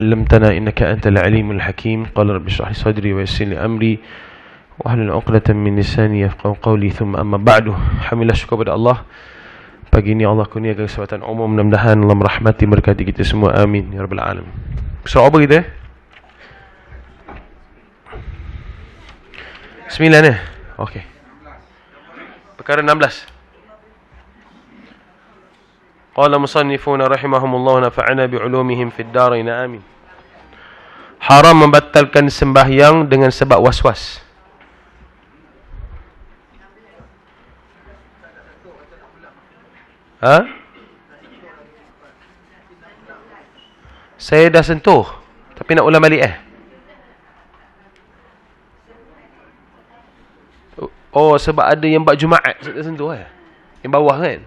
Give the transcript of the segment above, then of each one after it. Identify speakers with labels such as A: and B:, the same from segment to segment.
A: علمتنا إنك أنت العليم الحكيم. قال رب اشرح لي صدري ويسر لي أمري واحلل عقدة من lisani yafqahu qawli. Thumma amma ba'du. Alhamdulillah, syukur kepada Allah. Pagi ini Allah kurniakan kesempatan umum, mudah-mudahan Allah merahmati berkati kita semua. Amin ya rabbal alamin. Surah apa kita? 9 Okey. Perkara 16. Qala musannifuna rahimahumullah nafa'ana bi'ulumihim fid darain. Amin. Haram membatalkan sembahyang dengan sebab was-was. Saya dah sentuh, tapi nak ulang balik Oh, sebab ada yang buat Jumaat saya tak sentuh yang bawah kan.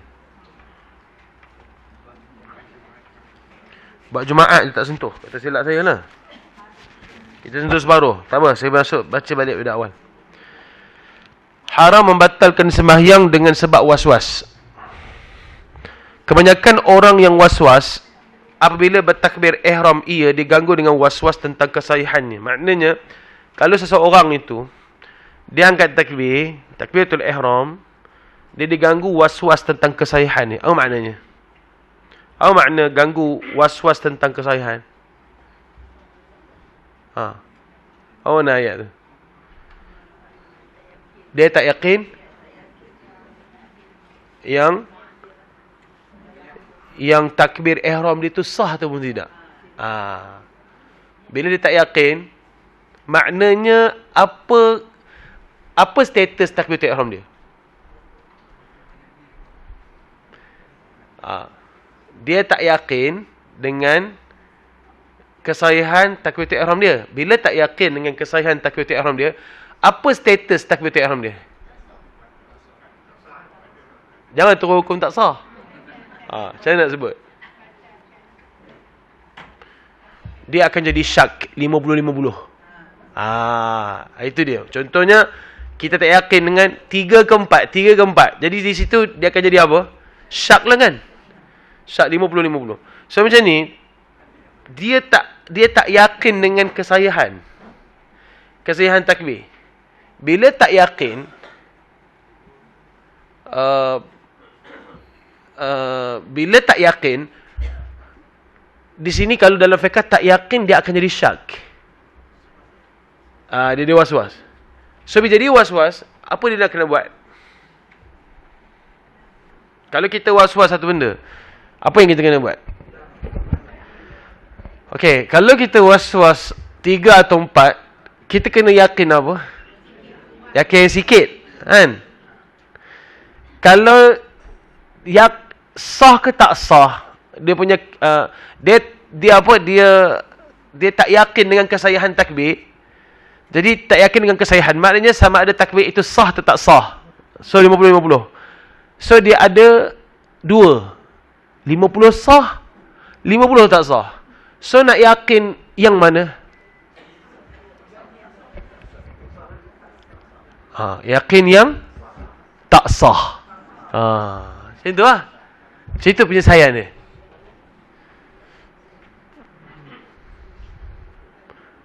A: Buat Jumaat dia tak sentuh. Kata silap saya lah. Kita sentuh separuh. Tak apa, saya baca balik pada awal. Haram membatalkan sembahyang dengan sebab was-was. Kebanyakan orang yang was-was, apabila bertakbir ihram, ia diganggu dengan was-was tentang kesahihannya. Maknanya, kalau seseorang itu, dia angkat takbiratul ihram, dia diganggu was-was tentang kesahihannya. Apa maknanya? Apa makna ganggu was-was tentang kesahihan? Apa makna ayat tu? Dia tak yakin yang takbir ihram dia tu sah ataupun tidak. Bila dia tak yakin, maknanya apa status takbir ihram dia? Dia tak yakin dengan kesahihan takbiratul ihram dia. Bila tak yakin dengan kesahihan takbiratul ihram dia, apa status takbiratul ihram dia? Jangan terus hukum tak sah. Saya nak sebut. Dia akan jadi syak 50-50. Itu dia. Contohnya, kita tak yakin dengan 3 ke 4. Jadi di situ dia akan jadi apa? Syak lah kan? Syak 50-50. So macam ni, dia tak yakin dengan kesahihan takbir. Bila tak yakin, di sini kalau dalam fiqh tak yakin, dia akan jadi syak. Dia was-was. So bila jadi was-was, apa dia nak kena buat? Kalau kita was-was satu benda, apa yang kita kena buat? Okey, kalau kita was-was 3 atau 4, kita kena yakin apa? Yakin sikit, kan? Kalau sah ke tak sah, dia punya dia tak yakin dengan kesahihan takbir. Jadi tak yakin dengan kesahihan, maknanya sama ada takbir itu sah atau tak sah. So 50-50. So dia ada 2. 50 sah, 50 tak sah. So nak yakin yang mana? Yakin yang tak sah. Macam tu lah. Macam tu penyelesaian dia.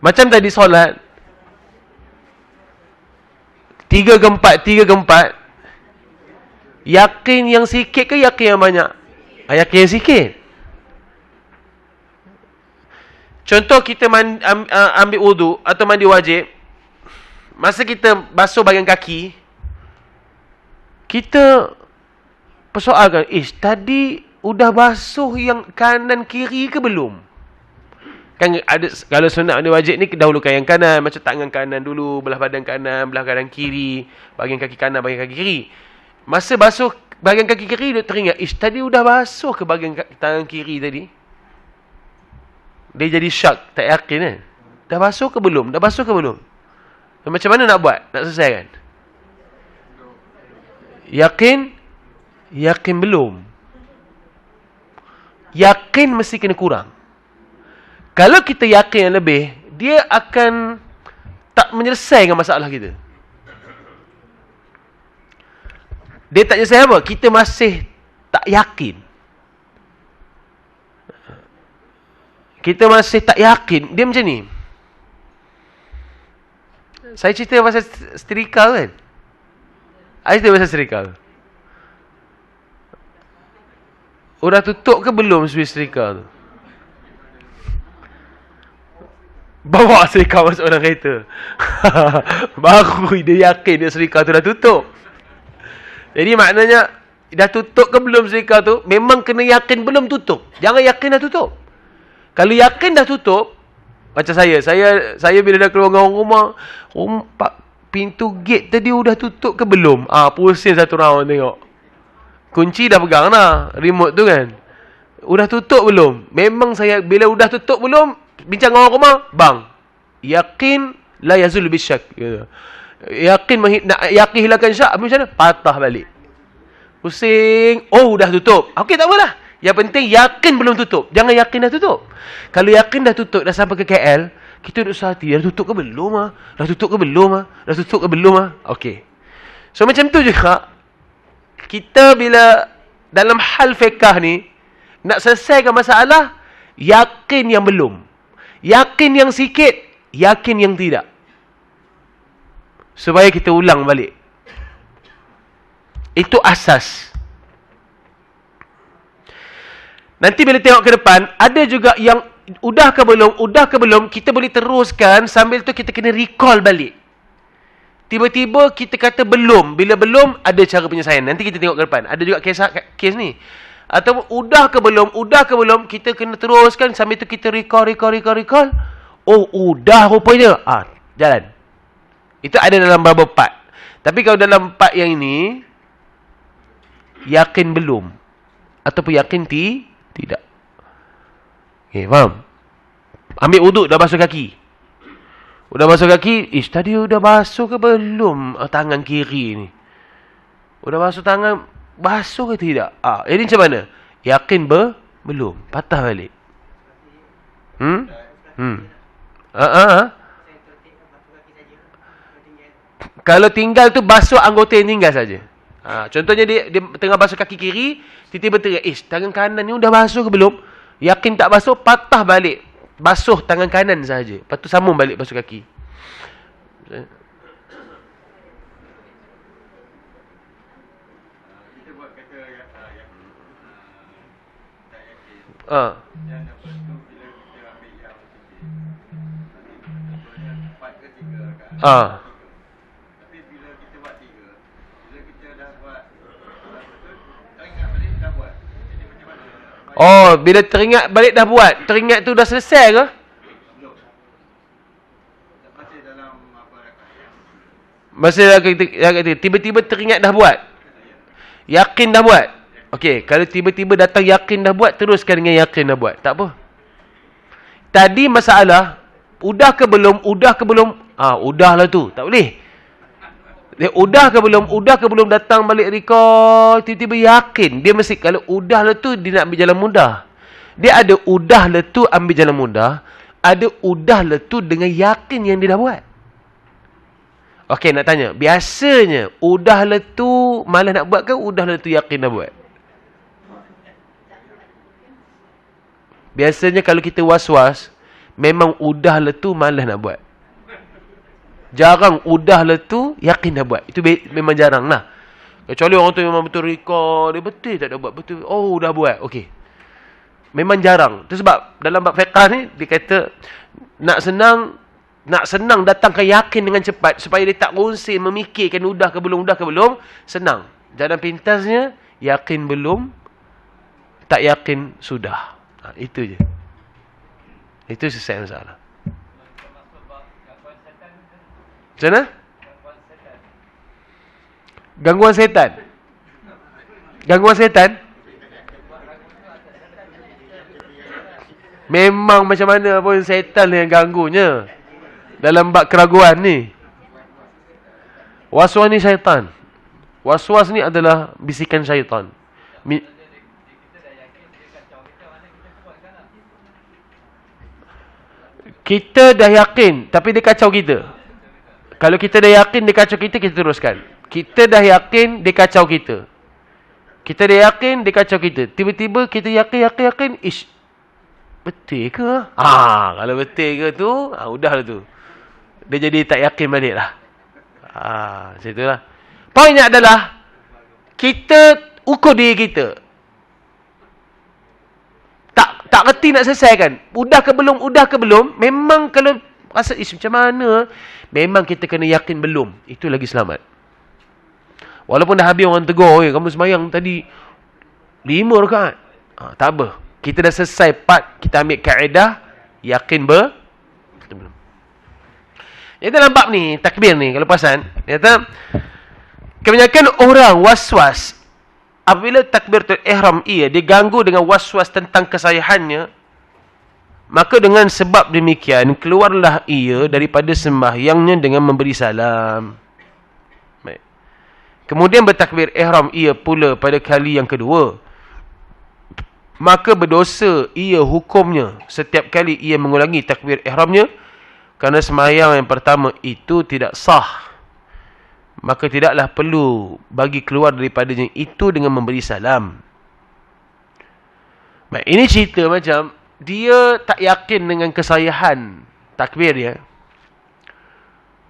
A: Macam tadi solat 3 ke 4. Yakin yang sikit ke yakin yang banyak? Yakin yang sikit. Contoh kita ambil wudu atau mandi wajib. Masa kita basuh bahagian kaki, kita persoalkan, tadi udah basuh yang kanan kiri ke belum? Kan ada, kalau sunat mandi wajib ni dahulukan yang kanan, macam tangan kanan dulu, belah badan kanan, belah badan kiri, bahagian kaki kanan, bahagian kaki kiri. Masa basuh bahagian kaki kiri, dia teringat, tadi udah basuh ke bahagian tangan kiri tadi? Dia jadi syak, tak yakin kan? Dah basuh ke belum? Macam mana nak buat? Nak selesaikan? Yakin belum. Yakin mesti kena kurang. Kalau kita yakin yang lebih, dia akan tak menyelesaikan masalah kita. Dia tak nyelesai apa? Kita masih tak yakin. kita masih tak yakin, dia macam ni. Saya cerita pasal setrika kan. Saya cerita pasal setrika. Udah tutup ke belum switch setrika tu? Bawa setrika masuk dalam kereta. Baru dia yakin dia setrika tu dah tutup. Jadi maknanya, dah tutup ke belum setrika tu? Memang kena yakin belum tutup. Jangan yakin dah tutup. Kalau yakin dah tutup, macam saya bila dah keluar dengan rumah, pintu gate tadi udah tutup ke belum? Pusing satu round tengok. Kunci dah pegang dah, remote tu kan. Udah tutup belum? Memang saya, bila udah tutup belum, bincang dengan orang rumah, bang, yakin la yazul bisyak. Yakin hilangkan syak, macam mana? Patah balik. Pusing, udah tutup. Okey, tak apalah. Yang penting yakin belum tutup. Jangan yakin dah tutup. Kalau yakin dah tutup, dah sampai ke KL, kita duduk sehati, dah tutup ke belum ah? Dah tutup ke belum ah? Dah tutup ke belum ah? Okey. So macam tu juga, kita bila dalam hal fiqah ni, nak selesaikan masalah, yakin yang belum. Yakin yang sikit, yakin yang tidak. Supaya kita ulang balik. Itu asas. Nanti bila tengok ke depan, ada juga yang udah ke belum, kita boleh teruskan, sambil tu kita kena recall balik. Tiba-tiba kita kata belum. Bila belum, ada cara penyelesaian. Nanti kita tengok ke depan. Ada juga kes ni. Atau udah ke belum, kita kena teruskan, sambil tu kita recall. Udah rupanya. Jalan. Itu ada dalam bab 4. Tapi kalau dalam 4 yang ini, yakin belum. Ataupun yakin tidak. Okay, faham? Ambil wuduk, dah basuh kaki. Udah basuh kaki, tadi udah basuh ke belum tangan kiri ni? Udah basuh tangan, basuh ke tidak? Ini macam mana? Yakin belum? Patah balik. Kalau tinggal tu, basuh anggota yang tinggal saja. Contohnya dia tengah basuh kaki kiri, tiba-tiba teringat, tangan kanan ni udah basuh ke belum? Yakin tak basuh, patah balik. Basuh tangan kanan saja. Lepas tu sambung balik basuh kaki. Bila teringat balik dah buat. Teringat tu dah selesai ke? Masih tiba-tiba teringat dah buat. Yakin dah buat. Okey, kalau tiba-tiba datang yakin dah buat, teruskan dengan yakin dah buat. Tak apa. Tadi masalah, udah ke belum? Udahlah tu. Tak boleh. Udah ke belum datang balik recall, tiba-tiba yakin. Dia mesti, kalau udahlah tu, dia nak ambil jalan mudah. Dia ada udahlah tu ambil jalan mudah, ada udahlah tu dengan yakin yang dia dah buat. Okey, nak tanya, biasanya udahlah tu malas nak buat ke udahlah tu yakin dah buat? Biasanya kalau kita was-was, memang udahlah tu malas nak buat. Jarang udahlah tu yakin dah buat. Itu memang jarang lah. Kecuali orang tu memang betul recall, dia betul tak dah buat, betul. Dah buat. Okey. Memang jarang. Itu sebab dalam bab fiqh ni dia kata nak senang datangkan yakin dengan cepat supaya dia tak kongsi memikirkan udah ke belum, senang. Jalan pintasnya yakin belum, tak yakin sudah. Itu je. Itu selesai masalah. Macam mana? Gangguan setan. Gangguan setan? Memang macam mana pun setan yang ganggunya. Dalam bab keraguan ni. Waswas ni syaitan. Waswas ni adalah bisikan syaitan. Kita dah yakin, tapi dia kacau kita. Kalau kita dah yakin dia kacau kita, kita teruskan. Kita dah yakin dia kacau kita. Kita dah yakin dia kacau kita. Tiba-tiba kita yakin, betul ke? Kalau betul ke tu, udahlah tu. Dia jadi tak yakin balik lah. Macam itulah. Poinnya adalah, kita ukur diri kita. Tak reti nak selesaikan. Udah ke belum? Memang kalau rasa macam mana, memang kita kena yakin belum. Itu lagi selamat. Walaupun dah habis orang tegur, kamu semayang tadi 5 rakaat. Tak apa. Kita dah selesai part, kita ambil kaedah yakin belum. Dia dalam bab ni, takbir ni, kalau perasan, dia kata kebanyakan orang was-was apabila takbiratul ihram diganggu dengan was-was tentang kesahihannya, maka dengan sebab demikian keluarlah ia daripada sembahyangnya dengan memberi salam. Baik. Kemudian bertakbir ihram ia pula pada kali yang kedua, maka berdosa ia hukumnya setiap kali ia mengulangi takbir ihramnya, kerana sembahyang yang pertama itu tidak sah. Maka tidaklah perlu bagi keluar daripadanya itu dengan memberi salam. Baik, ini cerita macam dia tak yakin dengan kesahihan takbir dia.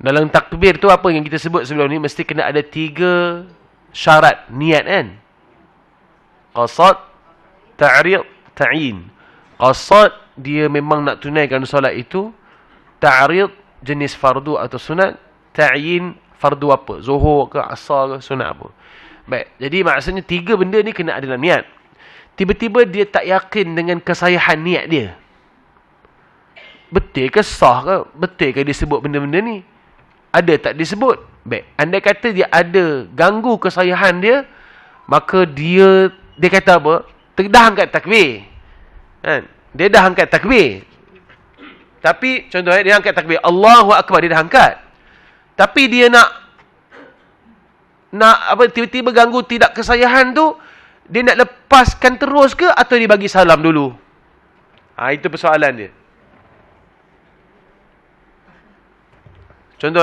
A: Dalam takbir tu apa yang kita sebut sebelum ni, mesti kena ada 3 syarat niat kan. Qasad, ta'rid, ta'yin. Qasad, dia memang nak tunaikan solat itu. Ta'rid, jenis fardu atau sunat. Ta'yin, fardu apa? Zuhur ke, asar ke, sunat apa? Baik, jadi maksudnya 3 benda ni kena ada dalam niat. Tiba-tiba dia tak yakin dengan kesahihan niat dia. Betul ke, sah ke? Betul ke dia sebut benda-benda ni? Ada tak disebut? Baik, andai kata dia ada ganggu kesahihan dia, maka dia kata apa? Dah angkat takbir. Kan? Dia dah angkat takbir. Tapi contohnya dia angkat takbir Allahu Akbar, dia dah angkat. Tapi dia nak apa, tiba-tiba ganggu tidak kesahihan tu, dia nak lepaskan terus ke atau dia bagi salam dulu? Itu persoalan dia. Contoh.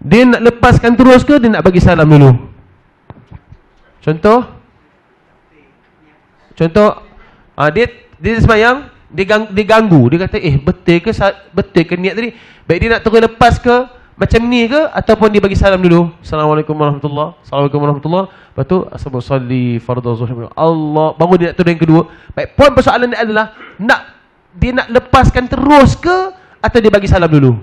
A: Dia nak lepaskan terus ke dia nak bagi salam dulu? Contoh, dia sembahyang, dia ganggu. Dia kata, betul ke niat tadi? Baik, dia nak terus lepas ke macam ni ke, ataupun dia bagi salam dulu? Assalamualaikum warahmatullahi. Assalamualaikum warahmatullahi. Lepas tu asal salli fardhu zuhur. Allah, baru dia nak turun yang kedua. Baik, poin persoalan dia adalah dia nak lepaskan terus ke atau dia bagi salam dulu?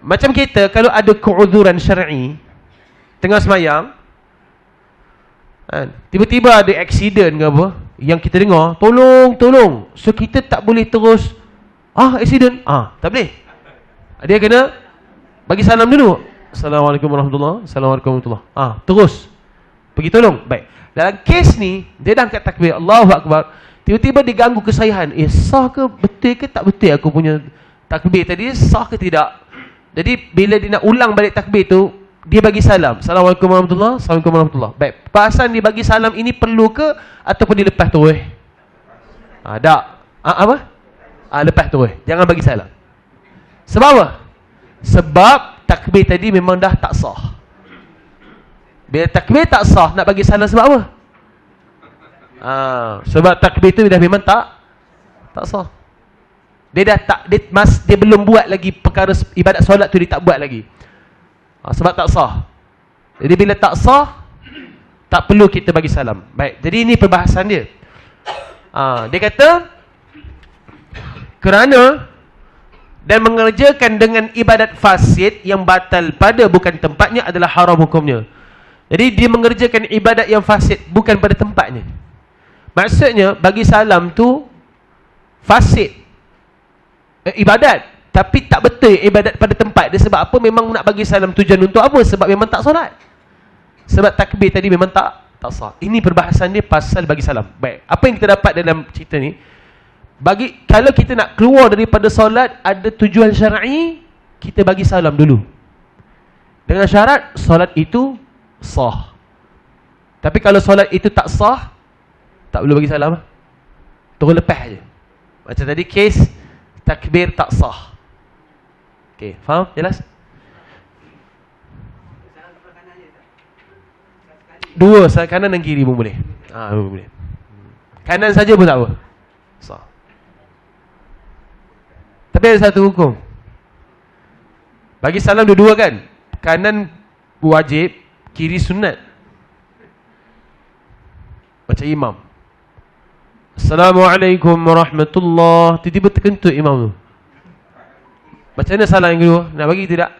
A: Macam kita kalau ada keuzuran syar'i tengah sembahyang, tiba-tiba ada accident ke apa, yang kita dengar tolong, so kita tak boleh terus accident, tak boleh. Dia kena bagi salam dulu. Assalamualaikum warahmatullahi. Assalamualaikum warahmatullahi. Terus pergi tolong. Baik, dalam kes ni dia dah angkat takbir Allahu Akbar, tiba-tiba diganggu kesahihan. Sah ke, betul ke tak betul aku punya takbir tadi, sah ke tidak? Jadi bila dia nak ulang balik takbir tu, dia bagi salam. Assalamualaikum warahmatullahi. Assalamualaikum warahmatullahi. Baik, perasaan dia bagi salam ini perlu ke ataupun dia lepas terus? Tak. Apa? Lepas terus. Jangan bagi salam. Sebab apa? Sebab takbir tadi memang dah tak sah. Bila takbir tak sah, nak bagi salam sebab apa? Sebab takbir tu dah memang tak sah. Dia belum buat lagi perkara ibadat solat tu, dia tak buat lagi. Sebab tak sah. Jadi bila tak sah, tak perlu kita bagi salam. Baik, jadi ini perbahasan dia. Dia kata, kerana dan mengerjakan dengan ibadat fasid yang batal pada bukan tempatnya adalah haram hukumnya. Jadi dia mengerjakan ibadat yang fasid bukan pada tempatnya. Maksudnya bagi salam tu fasid, ibadat, tapi tak betul ibadat pada tempat dia. Sebab apa? Memang nak bagi salam tujuan untuk apa? Sebab memang tak solat. Sebab takbir tadi memang tak sah. Ini perbahasan dia pasal bagi salam. Baik, apa yang kita dapat dalam cerita ni, kalau kita nak keluar daripada solat ada tujuan syar'i, kita bagi salam dulu. Dengan syarat solat itu sah. Tapi kalau solat itu tak sah, tak perlu bagi salam. Terus lepas je. Macam tadi kes takbir tak sah. Okey, faham? Jelas? Dua, kanan dan kiri pun boleh. Boleh. Kanan saja pun tak apa. Sah. Tapi ada satu hukum. Bagi salam dua-dua kan? Kanan wajib, kiri sunat. Macam imam. Assalamualaikum warahmatullahi. Tiba-tiba terkentut imam tu. Macam mana salam yang kedua? Nak bagi tidak?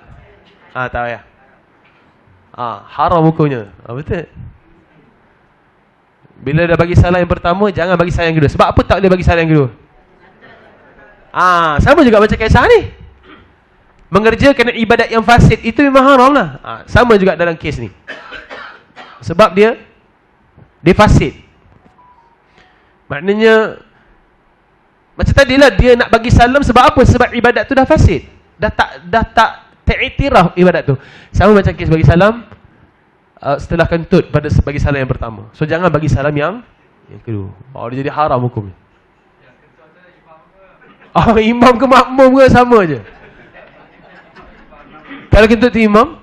A: Tak payah. Haram hukumnya. Betul. Bila dah bagi salam yang pertama, jangan bagi salam yang kedua. Sebab apa tak boleh bagi salam yang kedua? Sama juga macam kisah ni. Mengerjakan ibadat yang fasid, itu memang haram lah. Sama juga dalam kes ni. Sebab dia fasid. Maknanya macam tadi lah, dia nak bagi salam sebab apa? Sebab ibadat tu dah fasid. Dah tak teriktiraf ibadat tu. Sama macam kes bagi salam setelah kentut pada bagi salam yang pertama. So jangan bagi salam yang kedua. Dia jadi haram hukumnya. Imam ke makmum ke sama je. Kalau kentut tu imam,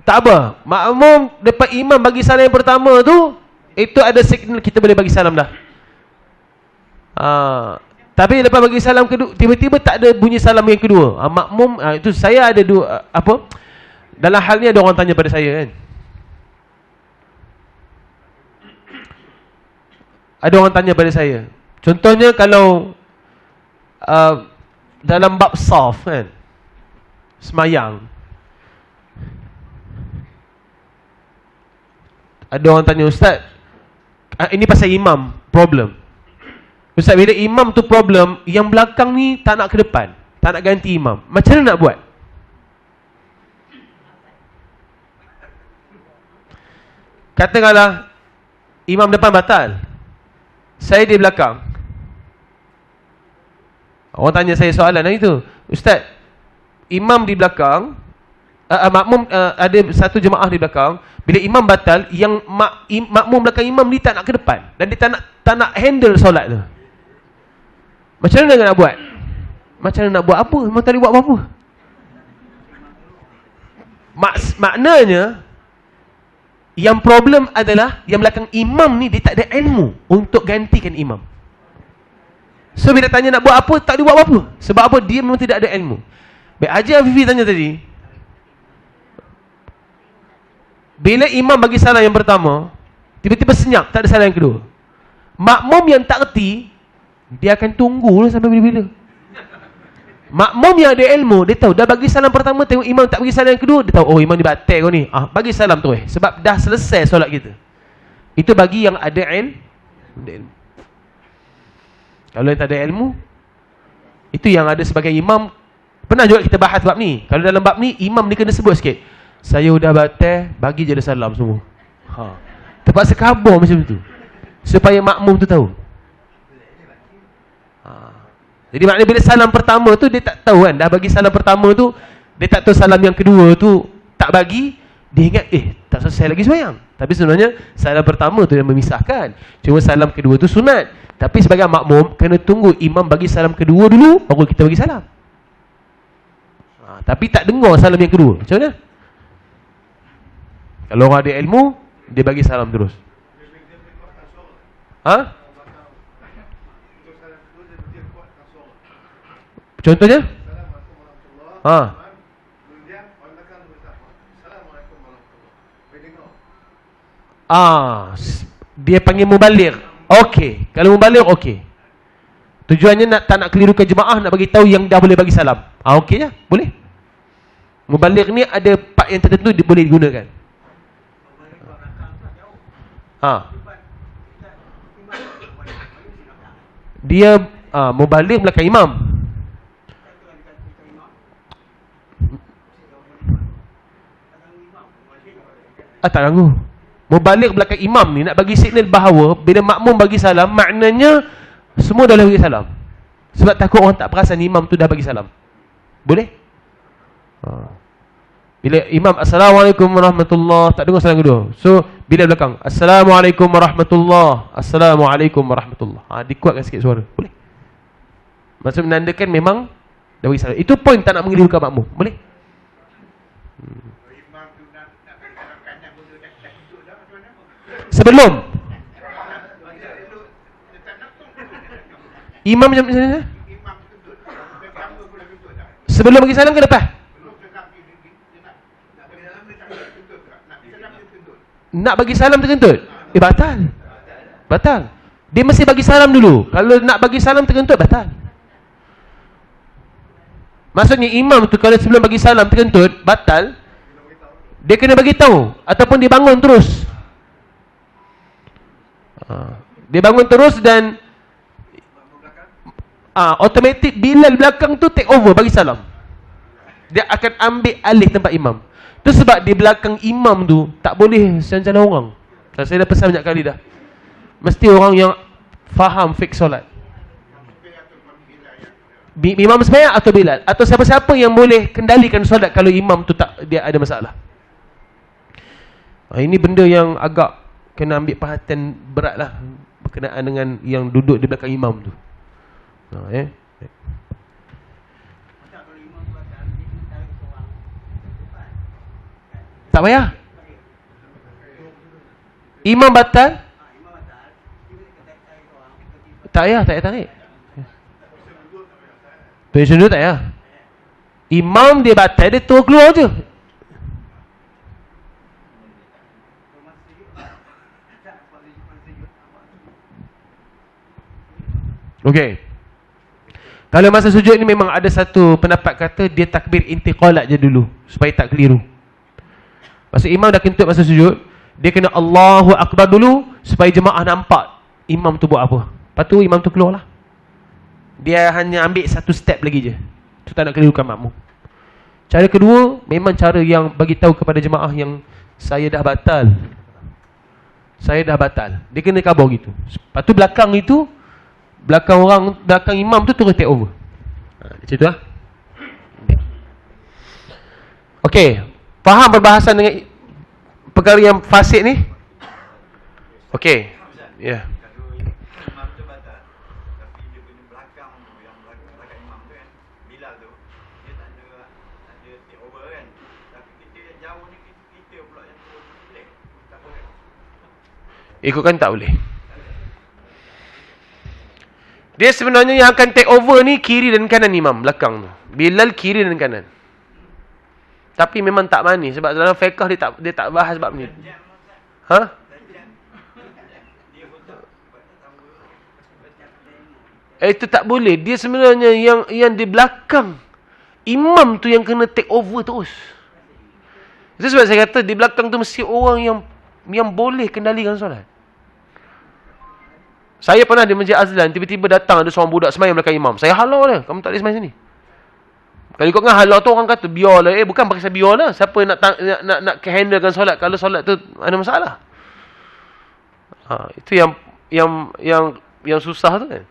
A: tak apa. Makmum dapat imam bagi salam yang pertama tu, itu ada signal kita boleh bagi salam dah. Tapi lepas bagi salam kedua, tiba-tiba tak ada bunyi salam yang kedua. Makmum, itu saya ada dua, dalam hal ni ada orang tanya pada saya kan. Ada orang tanya pada saya. Contohnya kalau dalam bab saf kan, semayang, ada orang tanya, Ustaz, ini pasal imam problem. Ustaz, bila imam tu problem, yang belakang ni tak nak ke depan, tak nak ganti imam, macam mana nak buat? Katakanlah imam depan batal, saya di belakang. Orang tanya saya soalan lagi tu, Ustaz, imam di belakang, makmum, ada satu jemaah di belakang. Bila imam batal, yang makmum belakang imam ni tak nak ke depan, dan dia tak nak handle solat tu. Macam mana nak buat? Macam mana nak buat apa? Memang tak boleh buat apa-apa. Maknanya yang problem adalah yang belakang imam ni dia tak ada ilmu untuk gantikan imam. So bila tanya nak buat apa, tak boleh buat apa-apa. Sebab apa? Dia memang tidak ada ilmu. Baik, Haji Afifi tanya tadi, bila imam bagi salam yang pertama, tiba-tiba senyap, tak ada salam yang kedua. Makmum yang tak erti, dia akan tunggu sampai bila-bila. Makmum yang ada ilmu, dia tahu dah bagi salam pertama, tengok imam tak bagi salam yang kedua, dia tahu, imam ni batal kau ni. Bagi salam tu sebab dah selesai solat kita. Itu bagi yang ada ilmu. Kalau yang tak ada ilmu, itu yang ada sebagai imam. Pernah juga kita bahas bab ni. Kalau dalam bab ni, imam ni kena sebut sikit, saya udah batal, bagi je ada salam semua. Terpaksa khabar macam tu, supaya makmum tu tahu. Jadi maknanya bila salam pertama tu dia tak tahu kan, dah bagi salam pertama tu, dia tak tahu salam yang kedua tu tak bagi, dia ingat tak selesai lagi sembahyang. Tapi sebenarnya salam pertama tu yang memisahkan, cuma salam kedua tu sunat. Tapi sebagai makmum kena tunggu imam bagi salam kedua dulu, baru kita bagi salam. Tapi tak dengar salam yang kedua, macam mana? Kalau orang ada ilmu, dia bagi salam terus. Contohnya? Dia panggil mubaligh. Okey, kalau mubaligh okey. Tujuannya tak nak kelirukan jemaah, nak bagi tahu yang dah boleh bagi salam. Okey je, boleh. Mubaligh ni ada part yang tertentu boleh digunakan. Dia mubaligh belakang imam. Tak ganggu. Mubaligh belakang imam ni nak bagi signal bahawa bila makmum bagi salam, maknanya semua dah bagi salam. Sebab takut orang tak perasan imam tu dah bagi salam. Boleh? Bila imam Assalamualaikum warahmatullahi, tak dengar salam kedua. So bila belakang Assalamualaikum warahmatullahi, Assalamualaikum warahmatullahi, dikuatkan sikit suara. Boleh? Maksud menandakan memang dah bagi salam. Itu point tak nak mengelirukan makmum. Boleh? Sebelum imam macam mana? Sebelum bagi salam ke lepas? Nak bagi salam terkentut? Batal. Batal. Dia mesti bagi salam dulu. Kalau nak bagi salam terkentut, batal. Maksudnya imam tu kalau sebelum bagi salam terkentut, batal. Dia kena bagi tahu ataupun dia bangun terus. Dia bangun terus dan automatic Bilal belakang tu take over bagi salam. Dia akan ambil alih tempat imam. Tu sebab di belakang imam tu tak boleh jalan-jalan orang. Saya dah pesan banyak kali dah. Mesti orang yang faham fiqh solat. Imam sembahyang atau Bilal atau siapa-siapa yang boleh kendalikan solat kalau imam tu tak, dia ada masalah. Ini benda yang agak kena ambil perhatian berat lah berkenaan dengan yang duduk di belakang imam tu. Tak payah. Imam batal? Tak payah, tak payah tarik. Position dulu tak payah. Imam dia batal, dia turun keluar je. Okey. Kalau masa sujud ni memang ada satu pendapat kata dia takbir intiqalat je dulu supaya tak keliru. Masa imam dah kentut masa sujud, dia kena Allahu Akbar dulu supaya jemaah nampak imam tu buat apa. Lepas tu imam tu keluar lah. Dia hanya ambil satu step lagi je. Tu tak nak kelirukan makmum. Cara kedua, memang cara yang bagi tahu kepada jemaah yang saya dah batal. Saya dah batal. Dia kena khabar gitu. Lepas tu belakang itu, belakang imam tu terus take over. Macam tu lah. Okey. Faham perbahasan dengan perkara yang fasik ni? Okey. Ya.
B: Imam tu batal, tapi dia punya belakang tu, yang belakang imam tu kan, Bilal tu, dia tak ada take over kan. Tapi kita yang jauh ni, kita pula yang turun boleh. Tak boleh.
A: Ikutkan tak boleh. Dia sebenarnya yang akan take over ni kiri dan kanan imam belakang tu. Bilal kiri dan kanan. Tapi memang tak manis sebab dalam fiqh dia tak bahas bab ni. Ha? Itu tak boleh. Dia sebenarnya yang di belakang imam tu yang kena take over terus. Itu sebab saya kata di belakang tu mesti orang yang boleh kendalikan solat. Saya pernah di Masjid Azlan, tiba-tiba datang ada seorang budak sembahyang belakang imam. Saya halau dia, kamu tak boleh sembahyang sini. Kalau ikut dengan halau tu orang kata biarlah. Bukan pakai biarlah. Siapa nak handlekan solat kalau solat tu ada masalah. Itu yang susah tu kan.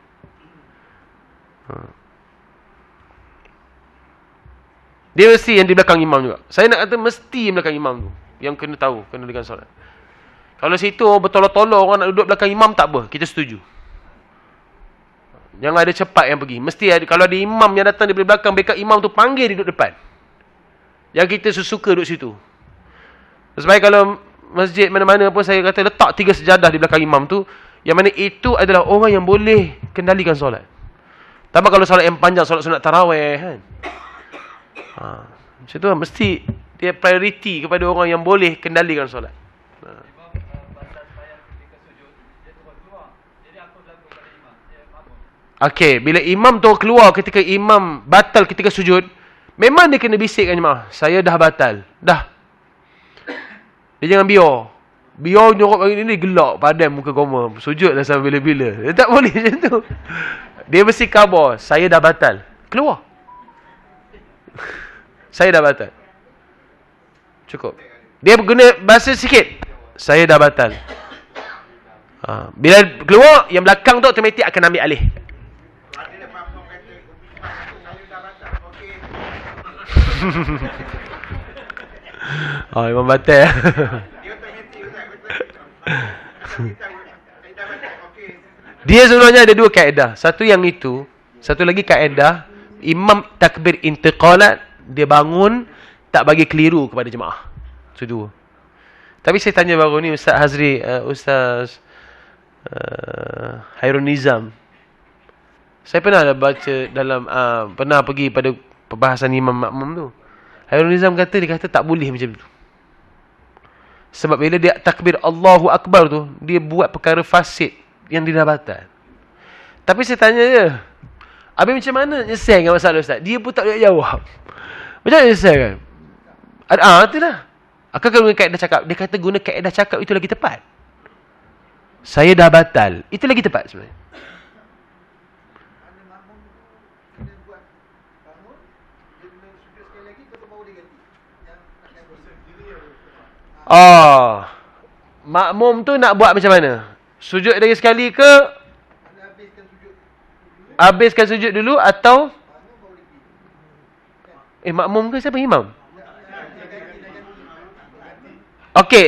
A: Dia mesti yang di belakang imam juga. Saya nak kata mesti yang belakang imam tu yang kena tahu, kena dengan solat. Kalau situ bertolak-tolak orang nak duduk belakang imam tak apa, kita setuju. Jangan ada cepat yang pergi. Mesti ada, kalau ada imam yang datang dari belakang, backup imam tu panggil dia duduk depan. Yang kita suka duduk situ. Sebab kalau masjid mana-mana pun saya kata letak 3 sejadah di belakang imam tu, yang mana itu adalah orang yang boleh kendalikan solat. Tambah kalau solat yang panjang, solat sunat tarawih kan. Macam tu lah, mesti dia priority kepada orang yang boleh kendalikan solat. Okey, bila imam tu keluar ketika imam batal ketika sujud, memang dia kena bisikkan jemaah, saya dah batal. Dah. Dia jangan biar. Biar nyorok bagi ni gelak padam muka koma. Sujudlah sampai bila-bila. Dia tak boleh macam tu. Dia mesti khabar, saya dah batal. Keluar. Saya dah batal. Cukup. Dia guna bahasa sikit. Saya dah batal. Bila keluar, yang belakang tu automatik akan ambil alih. Memang batal. Dia sebenarnya ada 2 kaedah. Satu yang itu, satu lagi kaedah imam takbir intiqalat, dia bangun tak bagi keliru kepada jemaah. Itu dua. Tapi saya tanya baru ni Ustaz Hazri, Ustaz Hairul Nizam. Saya pernah baca dalam pernah pergi pada perbahasan imam makmum tu. Hairul Nizam kata, dia kata tak boleh macam tu. Sebab bila dia takbir Allahu Akbar tu, dia buat perkara fasid yang dia dah batal. Tapi saya tanya dia, habis macam mana nyelesaikan masalah Ustaz? Dia pun tak boleh jawab. Macam mana nyelesaikan? Itulah. Akan guna kaedah cakap. Dia kata guna kaedah cakap itu lagi tepat. Saya dah batal. Itu lagi tepat sebenarnya. Makmum tu nak buat macam mana? Sujud lagi sekali ke? Habiskan sujud dulu atau makmum ke siapa? Imam? Okey,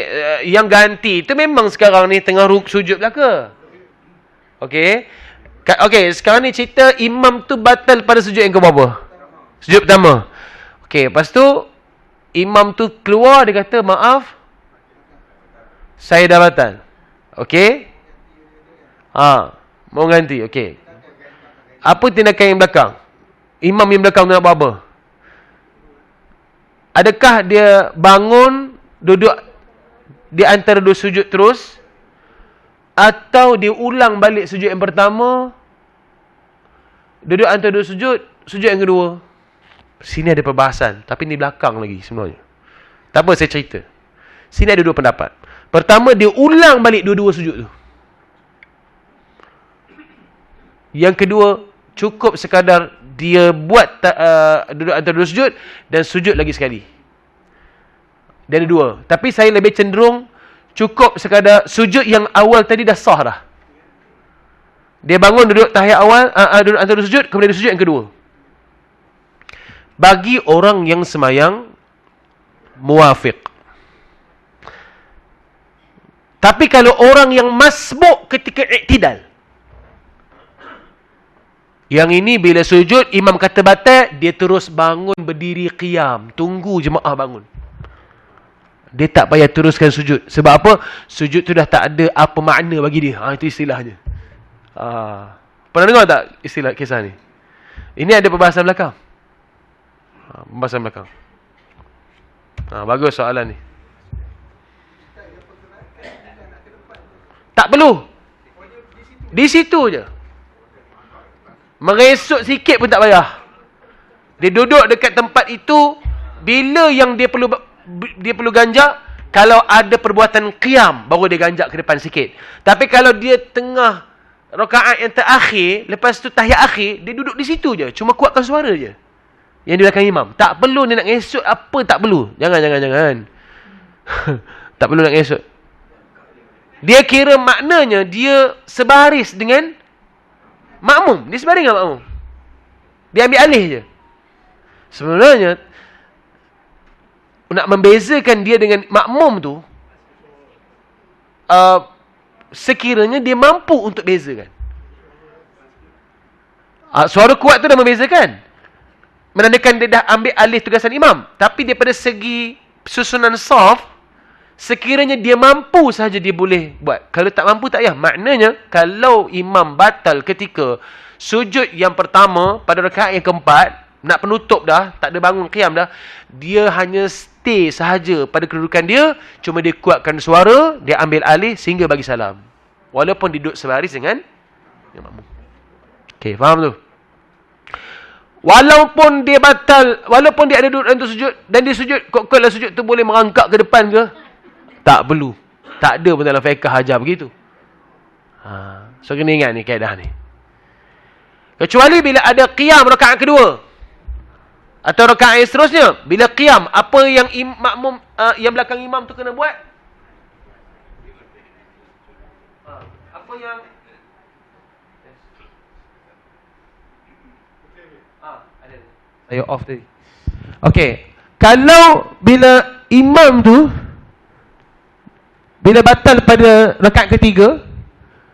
A: yang ganti tu memang sekarang ni tengah sujud belaka. Okey. Okey, sekarang ni cerita imam tu batal pada sujud yang ke berapa? Sujud pertama. Okey, lepas tu imam tu keluar, dia kata, maaf, saya dah batal. Okey? Mau ganti. Okey. Apa tindakan yang belakang? Imam yang belakang tu nak buat apa? Adakah dia bangun, duduk di antara dua sujud terus? Atau dia ulang balik sujud yang pertama, duduk antara dua sujud, sujud yang kedua? Sini ada perbahasan, tapi ni belakang lagi sebenarnya. Tak apa, saya cerita. Sini ada dua pendapat. Pertama, dia ulang balik dua-dua sujud tu. Yang kedua, cukup sekadar dia buat duduk antara dua sujud dan sujud lagi sekali. Dia ada dua. Tapi saya lebih cenderung cukup sekadar sujud yang awal tadi dah sah dah. Dia bangun duduk tahiyat awal, duduk antara dua sujud, kemudian sujud yang kedua. Bagi orang yang semayang muwafiq. Tapi kalau orang yang masbuk ketika iktidal, yang ini bila sujud, imam kata batal, dia terus bangun berdiri qiyam. Tunggu jemaah bangun. Dia tak payah teruskan sujud. Sebab apa? Sujud tu dah tak ada apa makna bagi dia. Itu istilahnya. Pernah dengar tak istilah kisah ni? Ini ada perbahasan belakang. Pembahasan belakang. Bagus soalan ni. Tak perlu. Di situ je. Meresut sikit pun tak payah. Dia duduk dekat tempat itu. Bila yang dia perlu ganjak, kalau ada perbuatan qiyam, baru dia ganjak ke depan sikit. Tapi kalau dia tengah rakaat yang terakhir, lepas tu tahiyat akhir, dia duduk di situ je. Cuma kuatkan suara je. Yang di belakang imam. Tak perlu dia nak ngesut apa, tak perlu. Jangan. Tak perlu nak ngesut. Dia kira maknanya dia sebaris dengan makmum. Dia sebaris dengan makmum. Dia ambil alih je. Sebenarnya, nak membezakan dia dengan makmum tu, sekiranya dia mampu untuk bezakan. Suara kuat tu dah membezakan. Menandakan dia dah ambil alih tugasan imam. Tapi daripada segi susunan saf, sekiranya dia mampu sahaja dia boleh buat. Kalau tak mampu tak payah. Maknanya, kalau imam batal ketika sujud yang pertama pada rakaat yang keempat, nak penutup dah, tak ada bangun qiyam dah, dia hanya stay sahaja pada kedudukan dia, cuma dia kuatkan suara, dia ambil alih sehingga bagi salam. Walaupun dia duduk sebaris dengan makmum. Okey, faham tu? Walaupun dia batal, walaupun dia ada duduk dalam sujud, dan dia sujud, kalau sujud tu boleh merangkak ke depan ke? Tak perlu. Tak ada pun dalam fiqh ajar begitu. So kena ingat ni kaedah ni. Kecuali bila ada qiyam rakaat kedua. Atau rakaat yang seterusnya. Bila qiyam, apa yang makmum, yang belakang imam tu kena buat? Apa yang... Saya off tadi. Okey. Kalau bila imam tu, bila batal pada rakaat ketiga,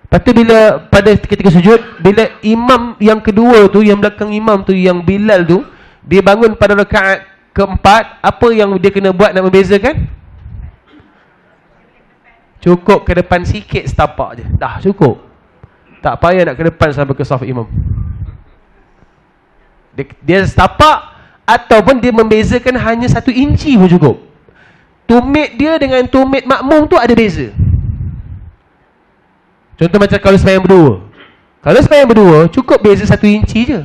A: lepas tu bila pada ketika sujud, bila imam yang kedua tu, yang belakang imam tu, yang Bilal tu, dia bangun pada rakaat keempat, apa yang dia kena buat nak membezakan? Cukup ke depan sikit setapak je. Dah cukup. Tak payah nak ke depan sampai ke saf imam. Dia setapak ataupun dia membezakan hanya 1 inci pun cukup. Tumit dia dengan tumit makmum tu ada beza. Contoh macam kalau sembahyang berdua. Kalau sembahyang berdua, cukup beza 1 inci je.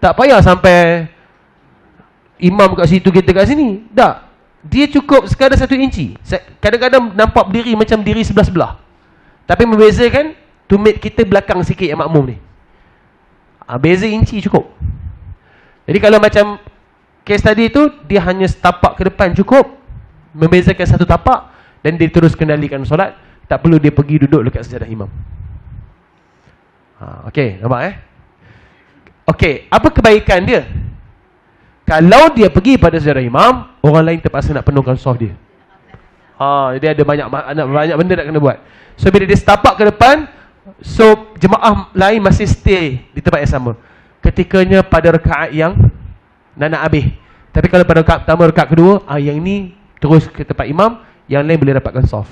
A: Tak payah sampai imam kat situ, kita kat sini. Tak. Dia cukup sekadar 1 inci. Kadang-kadang nampak berdiri macam diri sebelah-sebelah. Tapi membezakan tumit kita belakang sikit yang makmum ni. Beza inci cukup. Jadi kalau macam case tadi tu, dia hanya setapak ke depan cukup. Membezakan 1 tapak. Dan dia terus kendalikan solat. Tak perlu dia pergi duduk dekat sejadah imam. Okey, nampak Okey, apa kebaikan dia? Kalau dia pergi pada sejadah imam, orang lain terpaksa nak penuhkan saf dia. Dia ada banyak benda nak kena buat. So bila dia setapak ke depan, so jemaah lain masih stay di tempat yang sama. Ketikanya pada rakaat yang nak habis. Tapi kalau pada rakaat pertama, rakaat kedua, yang ni terus ke tempat imam, yang lain boleh dapatkan saf.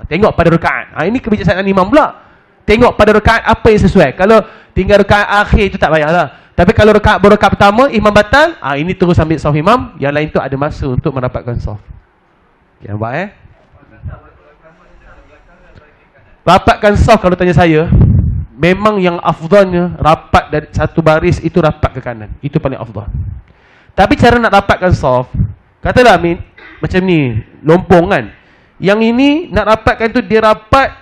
A: Tengok pada rakaat. Ini kebijaksanaan imam pula. Tengok pada rakaat apa yang sesuai. Kalau tinggal rakaat akhir itu tak payahlah. Tapi kalau baru rakaat pertama, imam batal, ini terus ambil saf imam, yang lain tu ada masa untuk mendapatkan saf. Okay, nampak Rapatkan saf kalau tanya saya, memang yang afdalnya rapat dari satu baris itu rapat ke kanan. Itu paling afdal. Tapi cara nak rapatkan saf, katalah macam ni, lompong kan. Yang ini nak rapatkan tu dia rapat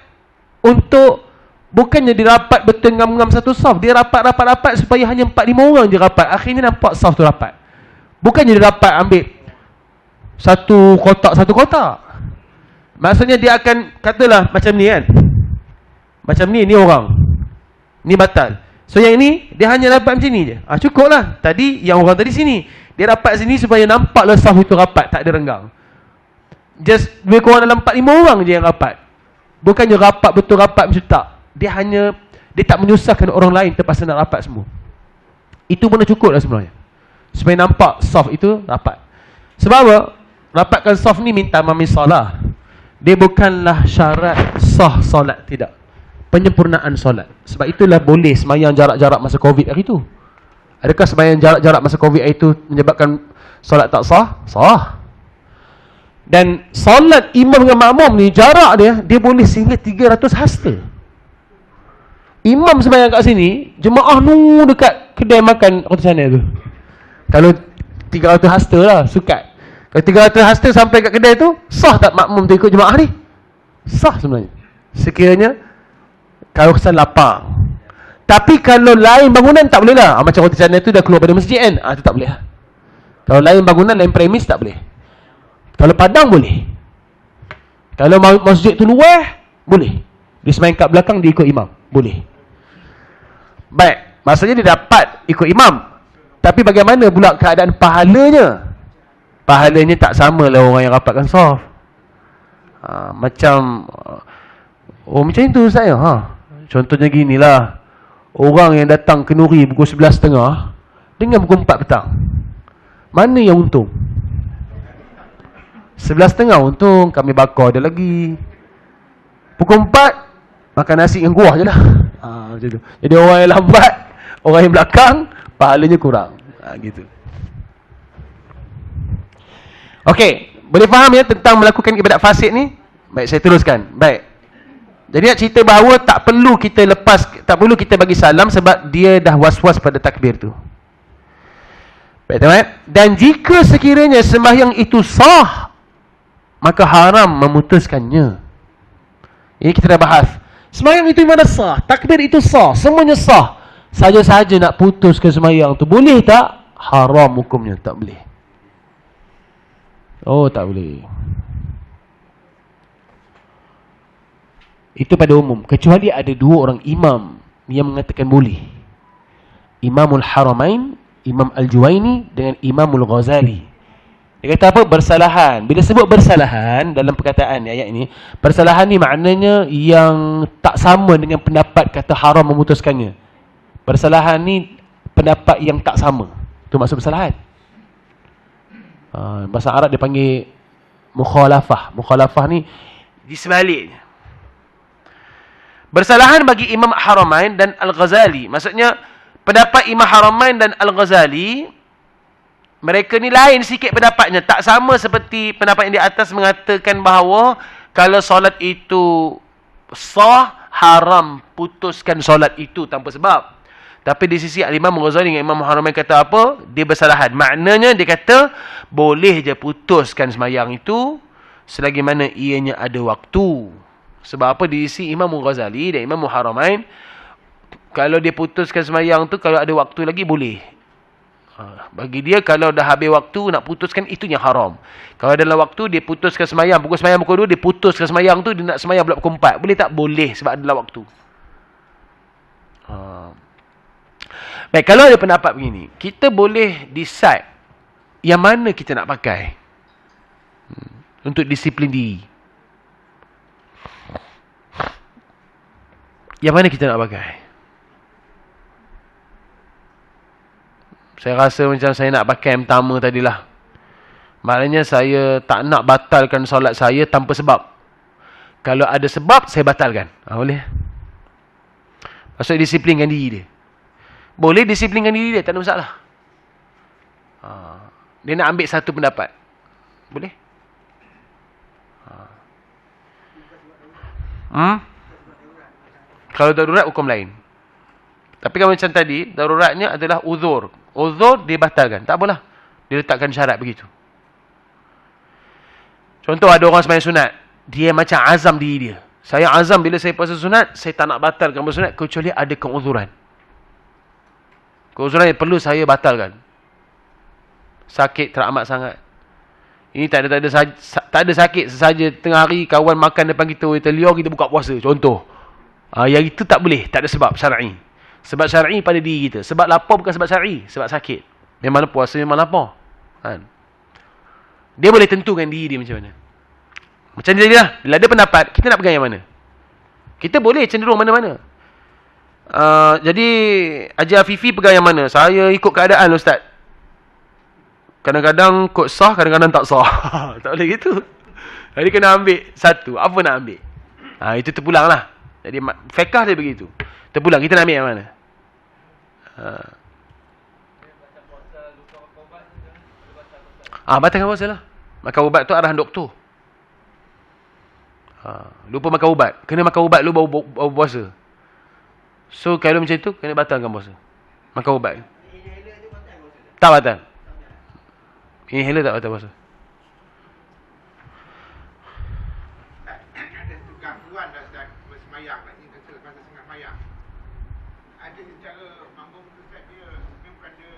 A: untuk, bukannya dia rapat betul ngam-ngam satu saf. Dia rapat supaya hanya 4-5 orang je rapat. Akhirnya nampak saf tu rapat. Bukannya dia rapat ambil satu kotak. Maksudnya dia akan, katalah macam ni kan. Macam ni orang. Ni batal. So yang ini, dia hanya rapat macam ni je. Cukup lah. Tadi, yang orang tadi sini. Dia rapat sini supaya nampaklah saf itu rapat. Tak ada renggang. Just, lebih kurang dalam 4-5 orang je yang rapat. Bukannya rapat betul rapat macam tak. Dia tak menyusahkan orang lain terpaksa nak rapat semua. Itu pun dah cukup dah sebenarnya. Supaya nampak saf itu rapat. Sebab apa? Rapatkan saf ni minta mami salah. Dia bukanlah syarat sah solat, tidak. Penyempurnaan solat. Sebab itulah boleh sembahyang jarak-jarak masa Covid hari itu. Adakah sembahyang jarak-jarak masa Covid hari itu menyebabkan solat tak sah? Sah. Dan solat imam dengan makmum ni, jarak dia boleh sehingga 300 hasta. Imam sembahyang kat sini, jemaah nu dekat kedai makan roti canai tu. Kalau 300 hasta lah, sukat. Kalau 300 hasta sampai kat kedai tu, sah tak makmum tu ikut jemaah ni? Sah sebenarnya. Sekiranya kalau kesan lapang. Tapi kalau lain bangunan tak boleh lah. Macam roti canai tu dah keluar pada masjid kan? Itu tak boleh lah. Kalau lain bangunan, lain premis tak boleh. Kalau padang boleh. Kalau masjid tu luar, boleh. Dia sembahyang kat belakang, dia ikut imam. Boleh. Baik, maksudnya dia dapat ikut imam. Tapi bagaimana pula keadaan pahalanya? Pahalanya tak sama lah orang yang rapatkan saf. Macam macam itu Ustaz ya. Contohnya ginilah. Orang yang datang ke Nuri pukul 11.30 dengan pukul 4 petang. Mana yang untung? 11.30 untung, kami bakar dia lagi. Pukul 4 makan nasi dengan kuah je lah. Macam tu. Jadi orang yang lambat, orang yang belakang, pahalanya kurang. Gitu. Okey, boleh faham ya tentang melakukan ibadat fasid ni? Baik, saya teruskan. Baik. Jadi nak cerita bahawa tak perlu kita bagi salam sebab dia dah was-was pada takbir tu. Baik, teman. Dan jika sekiranya sembahyang itu sah, maka haram memutuskannya. Ini kita dah bahas. Sembahyang itu mana sah, takbir itu sah, semuanya sah. Saja-saja nak putuskan sembahyang tu, boleh tak? Haram hukumnya, tak boleh. Oh, tak boleh. Itu pada umum. Kecuali ada 2 orang imam yang mengatakan boleh. Imamul Haramain, Imam Al-Juwaini dengan Imamul Ghazali. Dia kata apa? Bersalahan. Bila sebut bersalahan dalam perkataan ayat ini, bersalahan ni maknanya yang tak sama dengan pendapat kata haram memutuskannya. Bersalahan ni pendapat yang tak sama. Itu maksud bersalahan. Bahasa Arab dia panggil mukhalafah. Mukhalafah ni Di sebaliknya. Bersalahan bagi Imam Haramain dan Al-Ghazali. Maksudnya, pendapat Imam Haramain dan Al-Ghazali, mereka ni lain sikit pendapatnya. Tak sama seperti pendapat yang di atas mengatakan bahawa kalau solat itu sah, haram putuskan solat itu tanpa sebab. Tapi di sisi Imam Ghazali dengan Imam Haramain kata apa? Dia bersalahan. Maknanya dia kata boleh je putuskan sembahyang itu selagi mana ianya ada waktu. Sebab apa? Di sisi Imam Ghazali dan Imam Haramain, kalau dia putuskan sembahyang tu kalau ada waktu lagi boleh. Bagi dia kalau dah habis waktu nak putuskan itu yang haram. Kalau dalam waktu dia putuskan sembahyang pukul 2 dia putuskan sembahyang tu, dia nak sembahyang pula pukul 4. Boleh tak? Boleh sebab adalah waktu. Baik, kalau ada pendapat begini, kita boleh decide yang mana kita nak pakai untuk disiplin diri. Yang mana kita nak pakai? Saya rasa macam saya nak pakai yang pertama tadilah. Maknanya saya tak nak batalkan solat saya tanpa sebab. Kalau ada sebab, saya batalkan. Boleh? Maksudnya disiplinkan diri dia. Boleh disiplinkan diri dia, tak ada masalah. Dia nak ambil satu pendapat. Boleh? Kalau darurat, hukum lain. Tapi kalau macam tadi, daruratnya adalah uzur. Uzur, dia batalkan. Tak apalah. Dia letakkan syarat begitu. Contoh, ada orang sembahyang sunat. Dia macam azam diri dia. Saya azam bila saya puasa sunat, saya tak nak batalkan puasa sunat kecuali ada keuzuran. Keuzuran yang perlu saya batalkan. Sakit teramat sangat. Ini tak ada sakit sesaja tengah hari kawan makan depan kita, kita liur, kita buka puasa. Contoh. Yang itu tak boleh, tak ada sebab syar'i. Sebab syar'i pada diri kita. Sebab lapar bukan sebab syar'i, sebab sakit. Memang puasa memang lapar. Kan? Dia boleh tentukan diri dia macam mana. Macam dia lah. Bila ada pendapat, kita nak pegang yang mana? Kita boleh cenderung mana-mana. Jadi Haji Afifi pegang yang mana? Saya ikut keadaan Ustaz. Kadang-kadang kod sah, kadang-kadang tak sah. Tak boleh gitu. Jadi kena ambil satu. Apa nak ambil? Itu terpulang lah. Jadi fiqh dia begitu. Terpulang, kita nak ambil yang mana? Batalkan puasa lah. Makan ubat tu arahan doktor. Lupa makan ubat. Kena makan ubat lu baru puasa. So kalau macam tu, kena batalkan puasa. Makan ubat. Tak batal. Inhaler tak batal puasa.
C: Ada gangguan dah bersemayang. Masa sangat mayang. Ada secara mambung Ustaz dia bukan dia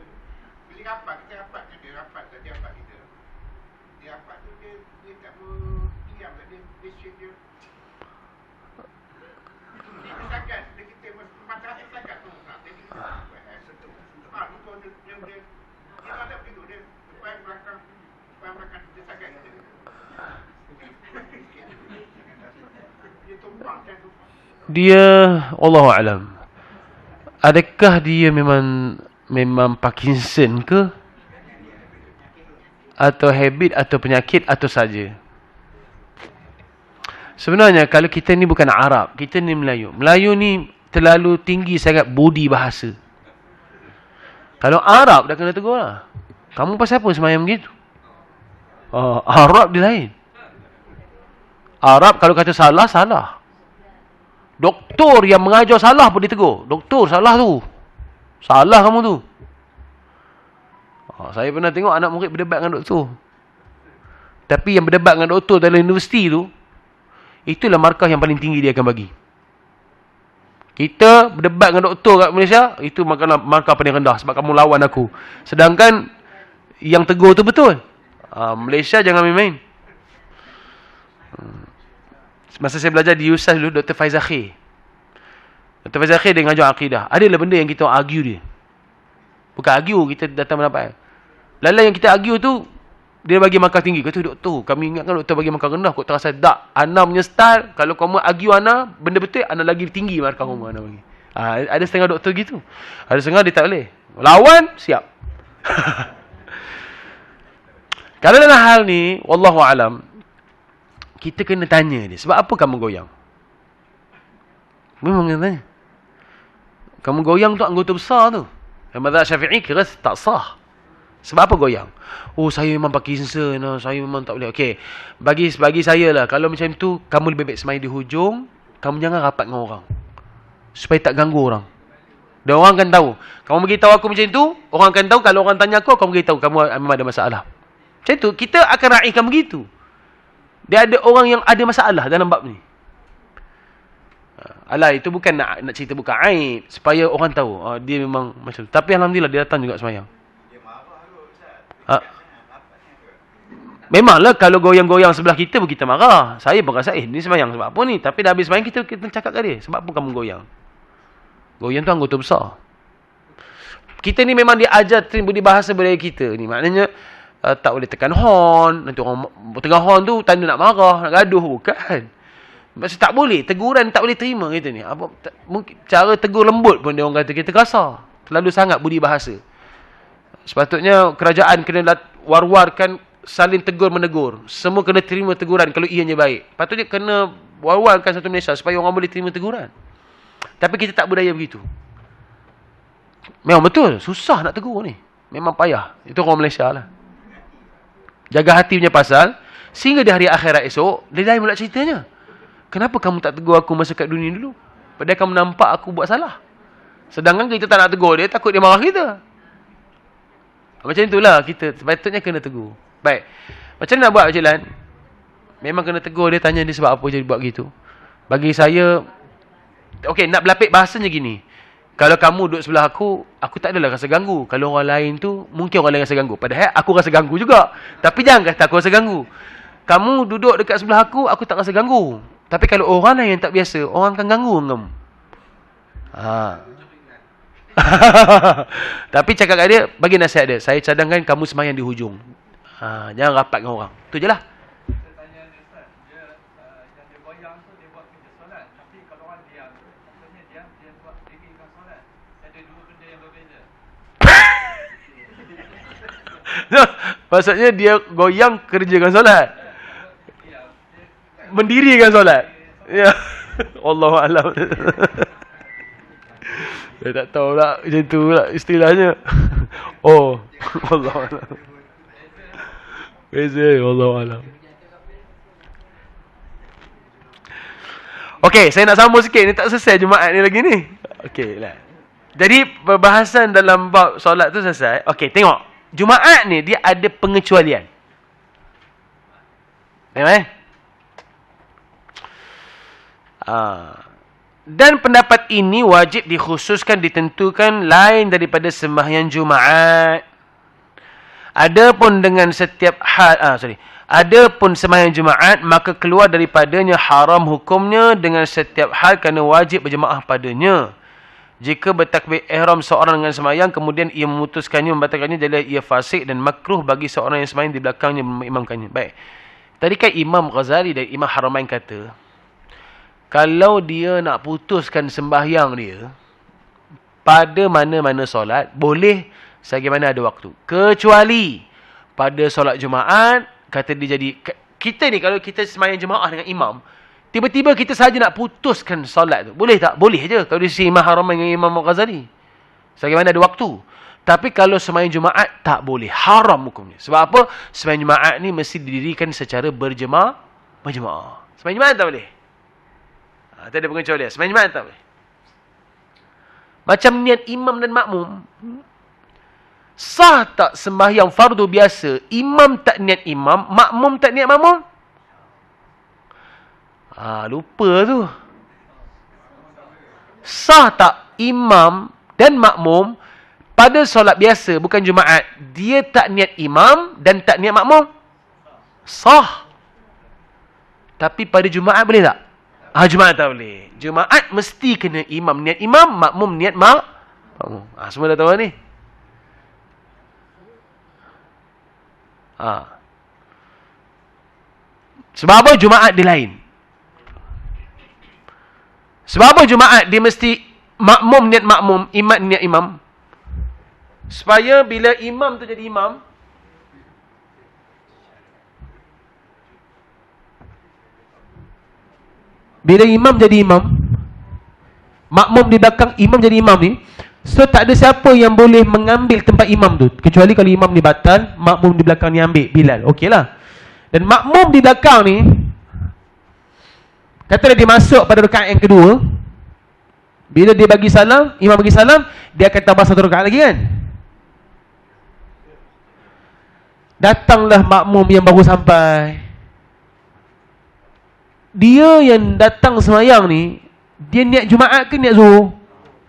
C: bila rapat, kita rapat kan dia rapat tadi rapat kita. Dia rapat tu dia tak berdiam, dia shake dia. Dia sakat, kita matahari sakat tu. Jadi sentuh. Lupa dia ada begitu dia depan belakang dia sakat kita. Dia tumpang kan tumpang.
A: Dia Allahu a'lam. Adakah dia memang Parkinson ke? Atau habit atau penyakit atau saja? Sebenarnya kalau kita ni bukan Arab, kita ni Melayu. Melayu ni terlalu tinggi sangat budi bahasa. Kalau Arab dah kena tegur lah. Kamu pasal apa semayang begitu? Arab dia lain. Arab kalau kata salah, salah. Doktor yang mengajar salah pun ditegur. Doktor, salah tu. Salah kamu tu. Saya pernah tengok anak murid berdebat dengan doktor. Tapi yang berdebat dengan doktor dalam universiti tu, itulah markah yang paling tinggi dia akan bagi. Kita berdebat dengan doktor kat Malaysia, itu markah paling rendah sebab kamu lawan aku. Sedangkan yang tegur tu betul. Malaysia jangan main-main. Masa saya belajar di USAS dulu, Dr. Faizal Khair. Dr. Faizal Khair dia mengajar akidah. Adalah benda yang kita argue dia. Bukan argue, kita datang mendapat. Lala yang kita argue tu, dia bagi markah tinggi. Kata, doktor, kami ingatkan doktor bagi markah rendah. Kau terasa tak? Ana punya style, kalau kamu argue Ana, benda betul, Ana lagi tinggi markah kamu. Ana bagi. Ada setengah doktor gitu. Ada setengah dia tak boleh. Lawan, siap. Kalau dalam hal ni, wallahu alam, kita kena tanya dia, sebab apa kamu goyang? Memang kena tanya. Kamu goyang tu anggota besar tu. Yang mazhab Syafi'i kira tak sah. Sebab apa goyang? Oh, saya memang Parkinson, saya memang tak boleh. Okey, bagi saya lah, kalau macam tu, kamu lebih baik semai di hujung, kamu jangan rapat dengan orang. Supaya tak ganggu orang. Dan orang akan tahu. Kamu beritahu aku macam tu, orang akan tahu. Kalau orang tanya aku beritahu kamu memang ada masalah. Macam tu, kita akan raikan begitu. Dia ada orang yang ada masalah dalam bab ni. Alah, itu bukan nak cerita bukan aib. Supaya orang tahu, dia memang macam tu. Tapi Alhamdulillah, dia datang juga semayang.
B: Dia marah tu, Ustaz. Rapatnya tu.
A: Memanglah kalau goyang-goyang sebelah kita pun kita marah. Saya pun rasa, ni semayang sebab apa ni? Tapi dah habis semayang, kita cakap kat dia. Sebab apa kamu goyang? Goyang tu anggota besar. Kita ni memang diajar budi bahasa budaya kita ni. Maknanya, tak boleh tekan horn. Nanti orang tengah horn tu, tanda nak marah, nak gaduh. Bukan. Maksud tak boleh. Teguran tak boleh terima kita ni. Mungkin cara tegur lembut pun dia orang kata kita kasar. Terlalu sangat budi bahasa. Sepatutnya kerajaan kena war-warkan saling tegur menegur. Semua kena terima teguran kalau ianya baik. Patutnya kena war-warkan satu Malaysia supaya orang boleh terima teguran. Tapi kita tak budaya begitu. Memang betul. Susah nak tegur ni. Memang payah. Itu orang Malaysia lah. Jaga hati punya pasal. Sehingga di hari akhirat esok, dia lain pula ceritanya. Kenapa kamu tak tegur aku masa kat dunia dulu? Padahal kamu nampak aku buat salah. Sedangkan kita tak nak tegur dia, takut dia marah kita. Macam itulah kita sepatutnya kena tegur. Baik. Macam mana nak buat Cik Lan? Memang kena tegur dia, tanya dia sebab apa dia buat gitu. Bagi saya, okey, nak berlapik bahasanya gini. Kalau kamu duduk sebelah aku tak adalah rasa ganggu. Kalau orang lain tu, mungkin orang lain rasa ganggu. Padahal aku rasa ganggu juga. Tapi jangan kata aku rasa ganggu. Kamu duduk dekat sebelah aku tak rasa ganggu. Tapi kalau orang lain yang tak biasa, orang akan ganggu kamu. Tapi cakap kat dia, bagi nasihat dia, saya cadangkan kamu semayang di hujung. Jangan rapat dengan orang. Itu je lah. Maksudnya dia goyang kerjakan solat. Mendirikan solat. Ya. Allahu a'lam. Saya tak tahu lah macam tu lah istilahnya. Oh, Allahu a'lam. Beza, Allahu a'lam. Okey, saya nak sambung sikit ni, tak selesai Jumaat ni lagi ni. Okey lah. Jadi perbahasan dalam bab solat tu selesai. Okey, tengok. Jumaat ni dia ada pengecualian. Tengok Dan pendapat ini wajib dikhususkan, ditentukan lain daripada sembahyang Jumaat. Adapun dengan setiap hal, adapun sembahyang Jumaat, maka keluar daripadanya haram hukumnya dengan setiap hal kerana wajib berjemaah padanya. Jika bertakbir ihram seorang dengan sembahyang, kemudian ia memutuskannya, membatalkannya, jadi ia fasik dan makruh bagi seorang yang sembahyang di belakangnya mengimamkannya. Baik. Tadi kan Imam Ghazali dan Imam Haramain kata, kalau dia nak putuskan sembahyang dia pada mana-mana solat, boleh selagi mana ada waktu. Kecuali pada solat Jumaat, kata dia jadi, kita ni kalau kita sembahyang jemaah dengan imam, tiba-tiba kita saja nak putuskan solat tu. Boleh tak? Boleh je. Kalau di sisi Imam Haramain dengan Imam Ghazali. Selagi mana ada waktu. Tapi kalau sembahyang Jumaat, tak boleh. Haram hukumnya. Sebab apa? Sembahyang Jumaat ni mesti didirikan secara berjemaah. Sembahyang Jumaat tak boleh. Tak ada pengecualian. Sembahyang Jumaat tak boleh. Macam niat imam dan makmum. Sah tak sembahyang fardu biasa? Imam tak niat imam, makmum tak niat makmum? Lupa tu. Sah tak imam dan makmum pada solat biasa, bukan Jumaat, dia tak niat imam dan tak niat makmum? Sah. Tapi pada Jumaat boleh tak? Jumaat tak boleh. Jumaat mesti kena imam niat imam, makmum niat makmum. Semua dah tahu ni. Sebab apa Jumaat dia lain? Sebab apa Jumaat dia mesti makmum niat makmum, imam niat imam? Supaya bila imam tu jadi imam,
D: Bila imam jadi imam, makmum di belakang imam jadi imam ni, so tak ada siapa yang boleh mengambil tempat imam tu, kecuali kalau imam ni batal, makmum di belakang ni ambil. Bilal, okey lah. Dan makmum di belakang ni, katalah dia masuk pada rakaat yang kedua, bila dia bagi salam, imam bagi salam, dia akan tambah satu rakaat lagi kan. Datanglah makmum yang baru sampai, dia yang datang semayang ni, dia niat Jumaat ke niat Zuhur?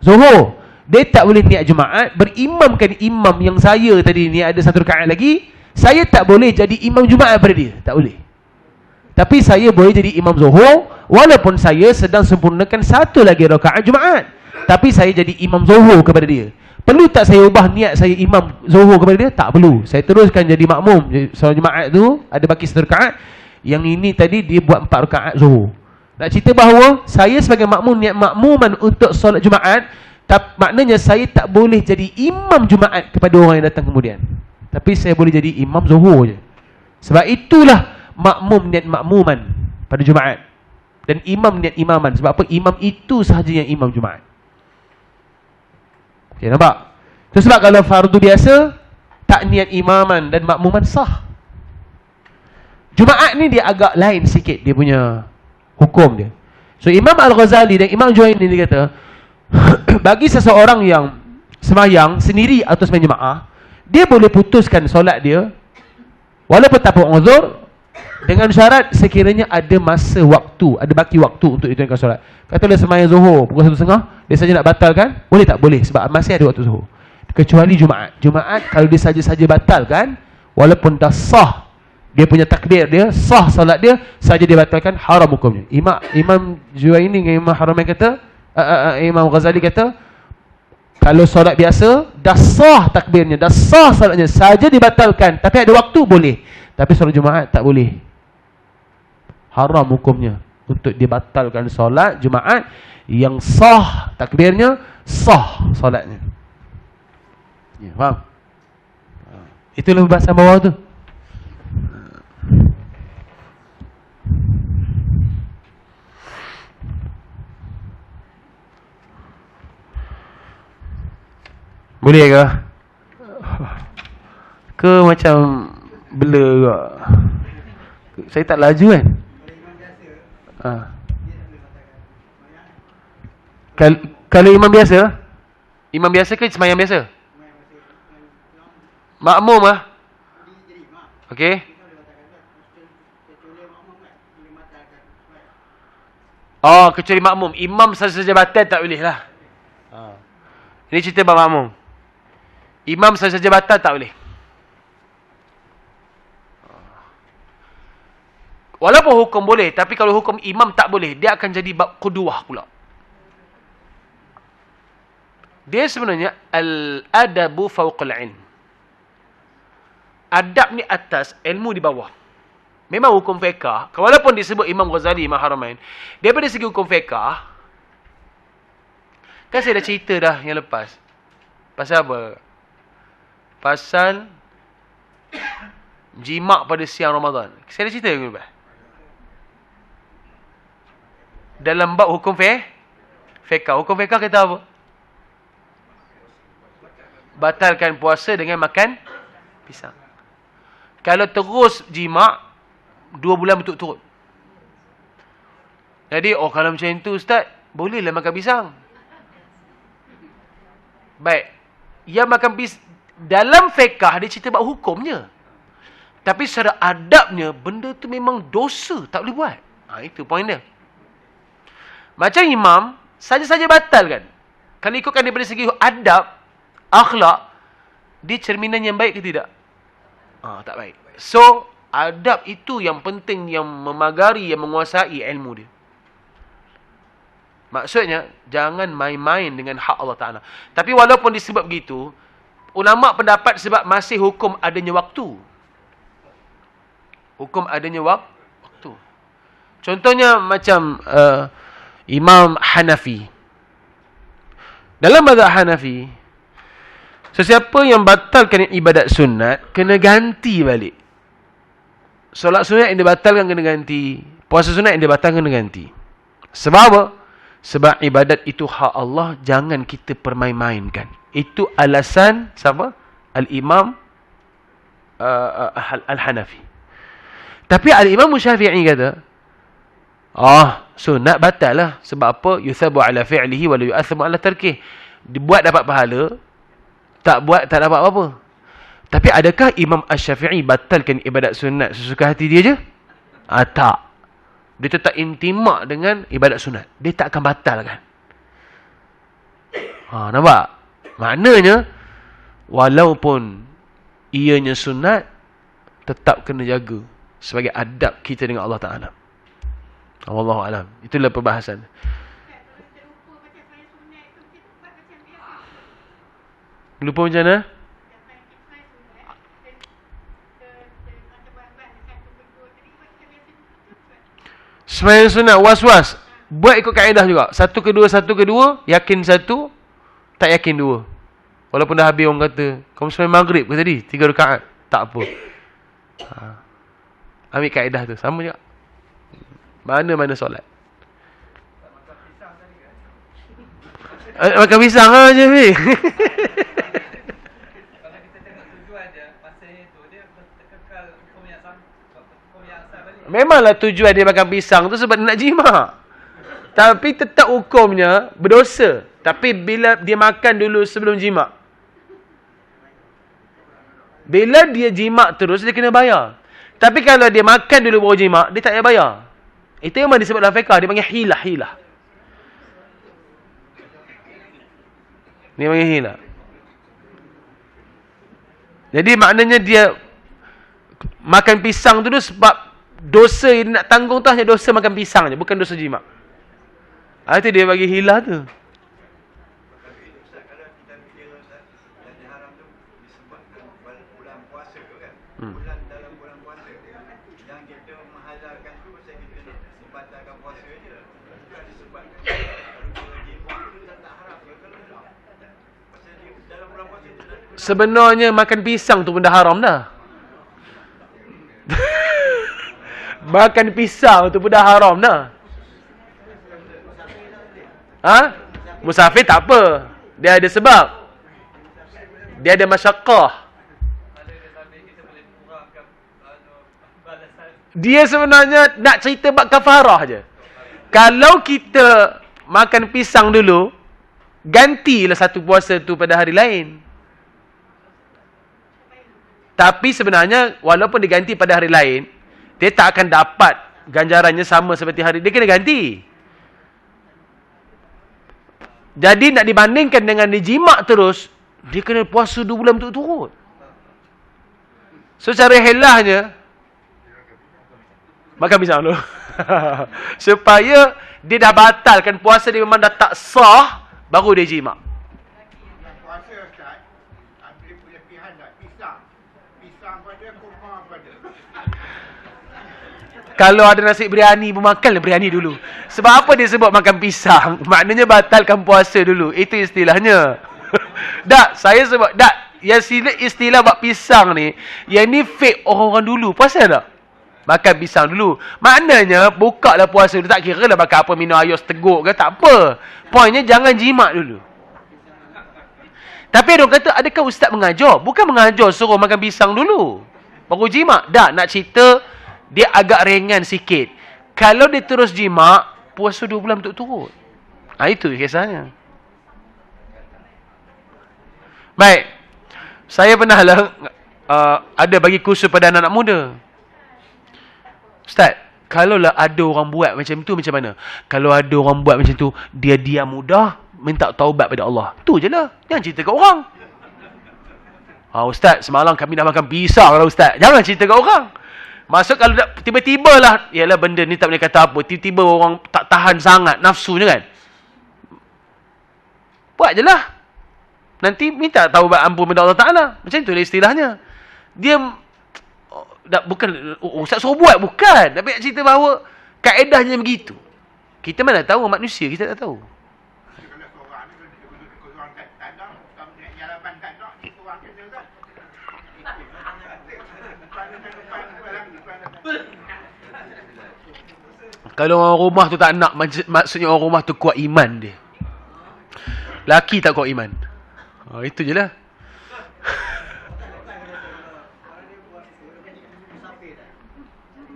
D: Zuhur. Dia tak boleh niat Jumaat, berimamkan imam yang saya tadi ni ada satu rakaat lagi, saya tak boleh jadi imam Jumaat pada dia, tak boleh. Tapi saya boleh jadi imam Zuhur, walaupun saya sedang sempurnakan satu lagi rakaat Jumaat, tapi saya jadi imam Zuhur kepada dia. Perlu tak saya ubah niat saya imam Zuhur kepada dia? Tak perlu. Saya teruskan jadi makmum. Solat Jumaat tu ada baki satu rakaat, yang ini tadi dia buat 4 rakaat Zuhur. Nak cerita bahawa saya sebagai makmum niat makmuman untuk solat Jumaat, maknanya saya tak boleh jadi imam Jumaat kepada orang yang datang kemudian, tapi saya boleh jadi imam Zuhur je. Sebab itulah makmum niat makmuman pada Jumaat, dan imam niat imaman. Sebab apa? Imam itu sahaja yang imam Jumaat. Okay, nampak? Itu sebab kalau fardu biasa tak niat imaman dan makmuman sah. Jumaat ni dia agak lain sikit dia punya hukum dia. So Imam Al-Ghazali dan Imam Juwaini dia kata, bagi seseorang yang semayang sendiri atau semayang jemaah, dia boleh putuskan solat dia walaupun tanpa uzur, dengan syarat sekiranya ada masa waktu, ada baki waktu untuk ditunaikan solat. Katalah semayang Zuhur pukul 1.30, dia saja nak batalkan, boleh tak? Boleh, sebab masih ada waktu Zuhur. Kecuali Jumaat. Jumaat kalau dia saja-saja batalkan, walaupun dah sah dia punya takbir dia, sah salat dia, saja dia batalkan, haram hukumnya. Imam Juwaini dengan Imam Haramain kata, Imam Ghazali kata, kalau solat biasa dah sah takbirnya, dah sah salatnya, saja dibatalkan tapi ada waktu, boleh. Tapi solat Jumaat tak boleh. Haram hukumnya untuk dibatalkan solat Jumaat yang sah takbirnya, sah solatnya. Ya, faham? Itulah bahasa bawah tu. Boleh ke? Ke macam blur ke? Saya tak laju kan? Kalau imam biasa? Imam biasa ke semayang biasa? Makmum lah. Okey. Oh, kecuali makmum. Imam saja batal tak boleh lah. Ini cerita bab makmum. Imam saja batal tak boleh. Walaupun hukum boleh, tapi kalau hukum imam tak boleh, dia akan jadi bab qudwah pula. Dia sebenarnya al-adabu fawqal ilm. Adab ni atas, ilmu di bawah. Memang hukum fiqah, walaupun disebut Imam Ghazali, Imam Haramain, daripada segi hukum fiqah, kan saya dah cerita dah yang lepas. Pasal apa? Pasal jimak pada siang Ramadan. Saya dah cerita ke lepas? Dalam bab hukum fiqah. Hukum fiqah kata apa? Batalkan puasa dengan makan pisang. Kalau terus jimak 2 bulan berturut-turut. Jadi, kalau macam itu Ustaz, bolehlah makan pisang. Baik. Yang makan pisang, dalam fiqah dia cerita bab hukumnya. Tapi secara adabnya, benda tu memang dosa, tak boleh buat. Itu poin dia. Macam imam, saja-saja batal kan. Kalau ikutkan daripada segi adab, akhlak, dia cerminan yang baik ke tidak? Tak baik. So, adab itu yang penting, yang memagari, yang menguasai ilmu dia. Maksudnya, jangan main-main dengan hak Allah Ta'ala. Tapi walaupun disebut begitu, ulama' pendapat sebab masih hukum adanya waktu. Hukum adanya waktu. Contohnya macam Imam Hanafi. Dalam mazhab Hanafi, sesiapa yang batalkan ibadat sunat, kena ganti balik. Solat sunat yang dibatalkan kena ganti. Puasa sunat yang dibatalkan kena ganti.
A: Sebab apa? Sebab ibadat itu hak Allah, jangan kita permain-mainkan. Itu alasan siapa? Al-Imam Al-Hanafi. Tapi Al-Imam Syafi'i kata, sunat batal lah. Sebab apa? Yuthabu ala fi'lihi wa la yu'athamu ala tarkih. Dibuat dapat pahala, tak buat tak dapat apa-apa. Tapi adakah Imam Asy-Syafi'i batalkan ibadat sunat sesuka hati dia je? Tak. Dia tetap intimak dengan ibadat sunat. Dia tak akan batalkan. Nampak? Maknanya, walaupun ianya sunat, tetap kena jaga sebagai adab kita dengan Allah Ta'ala. Wallahu a'lam. Itulah perbahasan. Lupa macam mana? Sembahyang sunat was-was, buat ikut kaedah juga. Satu kedua, yakin satu, tak yakin dua. Walaupun dah habis orang kata, kamu sembahyang maghrib ke tadi? 3 rakaat. Tak apa. Ambil kaedah tu, sama juga. Mana-mana solat. Makan pisang lah je, Fi.
E: Kalau kita tengok tujuan dia, pasal itu dia kekal hukum yang asal balik.
A: Memanglah tujuan dia makan pisang tu sebab nak jima'. Tapi tetap hukumnya berdosa. Tapi bila dia makan dulu sebelum jima'. Bila dia jima' terus, dia kena bayar. Tapi kalau dia makan dulu baru jima', dia tak payah bayar. Itu memang disebut dalam fiqh, dia panggil hilah. Dia panggil hilah. Jadi maknanya dia makan pisang tu sebab dosa yang nak tanggung tu hanya dosa makan pisang je, bukan dosa jima'. Itu dia bagi hilah tu.
B: Tapi Ustaz, kalau kita fikir Ustaz, yang diharam tu disebabkan bulan puasa tu kan. Dalam bulan puasa yang kita menghalalkan tu pasal kita nak membatalkan puasa je. Bukan disebabkan kalau jimat tu tak haram ke kalau tak. Pasal dia dalam bulan puasa tu
A: Sebenarnya makan pisang tu pun dah haram dah. Makan pisang tu pun dah haram dah. Musafir tak apa. Dia ada sebab. Dia ada masyaqqah. Dia sebenarnya nak cerita bab kafarah je. Kalau kita makan pisang dulu, gantilah satu puasa tu pada hari lain. Tapi sebenarnya walaupun diganti pada hari lain, dia tak akan dapat ganjarannya sama seperti hari. Dia kena ganti. Jadi nak dibandingkan dengan dijimak terus, dia kena puasa 2 bulan turut-turut. So cara helahnya, makan pisang dulu. Supaya dia dah batalkan puasa dia memang dah tak sah, baru dia jimak.
C: Puasa Ustaz, dia punya pilihan tak? Pisang pada, kurma pada.
A: Kalau ada nasi biryani pun makanlah biryani dulu. Sebab apa dia sebut makan pisang? Maknanya batalkan puasa dulu. Itu istilahnya. Tak, saya sebut tak. Yang istilah bab pisang ni, yang ni fake orang-orang dulu. Puasa tak? Makan pisang dulu. Maknanya buka lah puasa dulu. Tak kira lah makan apa, minum air seteguk ke, tak apa. Poinnya jangan jimat dulu. Tapi orang kata, adakah ustaz mengajar? Bukan mengajar suruh makan pisang dulu baru jimat. Tak, nak cerita dia agak ringan sikit. Kalau dia terus jimat, puasa 2 bulan turut-turut. Itu kisahnya. Baik. Saya pernah lah ada bagi kursus pada anak-anak muda. Ustaz, kalaulah ada orang buat macam tu, macam mana? Kalau ada orang buat macam tu, dia diam mudah, minta taubat pada Allah. Tu je lah. Jangan cerita kat orang. Ustaz, semalam kami dah makan pisang lah Ustaz. Jangan cerita kat orang. Maksud kalau tiba-tiba lah, yalah benda ni tak boleh kata apa, tiba-tiba orang tak tahan sangat nafsunya kan. Buat je lah. Nanti minta taubat ampun pada Allah Ta'ala. Macam tu lah istilahnya. Dia bukan Ustaz suruh buat, bukan. Tapi nak cerita bahawa kaedahnya begitu. Kita mana tahu, manusia kita tak tahu.
C: Kalau seorang ni, kalau seorang tak nak, yang lapan tak nak, ni seorang kena kan.
A: Kalau orang rumah tu tak nak, maksudnya orang rumah tu kuat iman dia. Laki tak kuat iman. Itu je lah.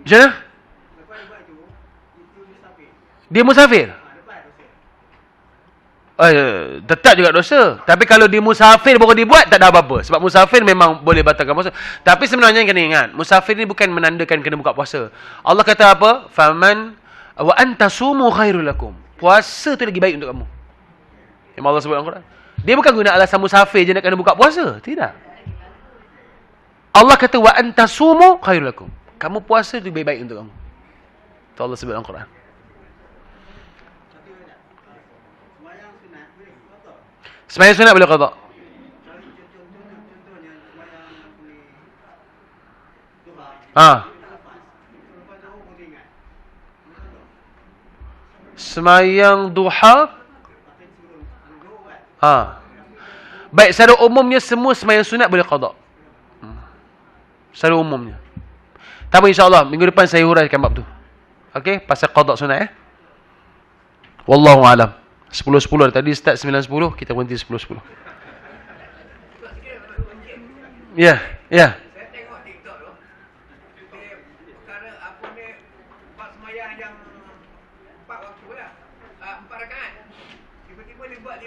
A: Macam mana? Dia musafir. Tetap juga dosa. Tapi kalau dia musafir baru dia buat, tak ada apa-apa. Sebab musafir memang boleh batalkan puasa. Tapi sebenarnya kena ingat, musafir ni bukan menandakan kena buka puasa. Allah kata apa? Faman wa antasumu khairul lakum. Puasa tu lagi baik untuk kamu. Yang Allah sebut dalam Quran. Dia bukan guna alasan musafir je nak kena buka puasa. Tidak. Allah kata wa antasumu khairul lakum. Kamu puasa tu lebih baik untuk kamu. Itu Allah sebut dalam Quran. Sembahyang sunat boleh qada. Sembahyang duha. Baik, secara umumnya semua sembahyang sunat boleh qada. Secara umumnya. Tapi insya-Allah minggu depan saya huraikan bab tu. Okey, pasal qada sunat Wallahu a'lam. 10.10 tadi start 9.10, kita berhenti 10.10. Ya, ya.
E: Saya tengok TikTok tu. Perkara apa ni, bab sembahyang yang 4 waktu lah. 4 rakaat. Tiba-tiba dia buat 5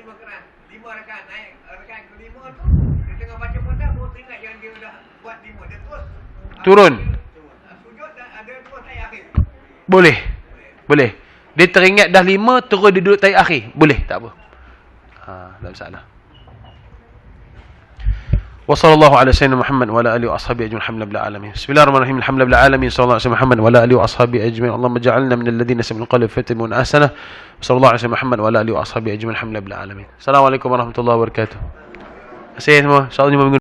E: rakaat. Naik rakaat ke-5 tu, dia tengah baca Fatihah, baru teringat yang dia dah buat 5. Dia terus
A: Turun.
E: sujud dan ada terus naik akhir.
A: Boleh. Boleh. Dia teringat dah 5, terus dia duduk tarik akhir. Boleh, tak apa. Tak masalah. Wa sallallahu ala sayyidina Muhammad wa ala alihi wa ashabihi ajma'in alhamdulillahi alamin. Bismillahirrahmanirrahim. Alhamdulillahi alamin. Sallallahu alaihi Muhammad wa ala alihi wa ashabihi ajma'in. Allahumma ja'alna minal ladzina sami'ul qawla fattabi'una ahsana. Sallallahu alaihi Muhammad wa ala alihi wa ashabihi ajma'in alhamdulillahi alamin. Assalamualaikum warahmatullahi wabarakatuh. Terima kasih semua. Insya-Allah 5 minggu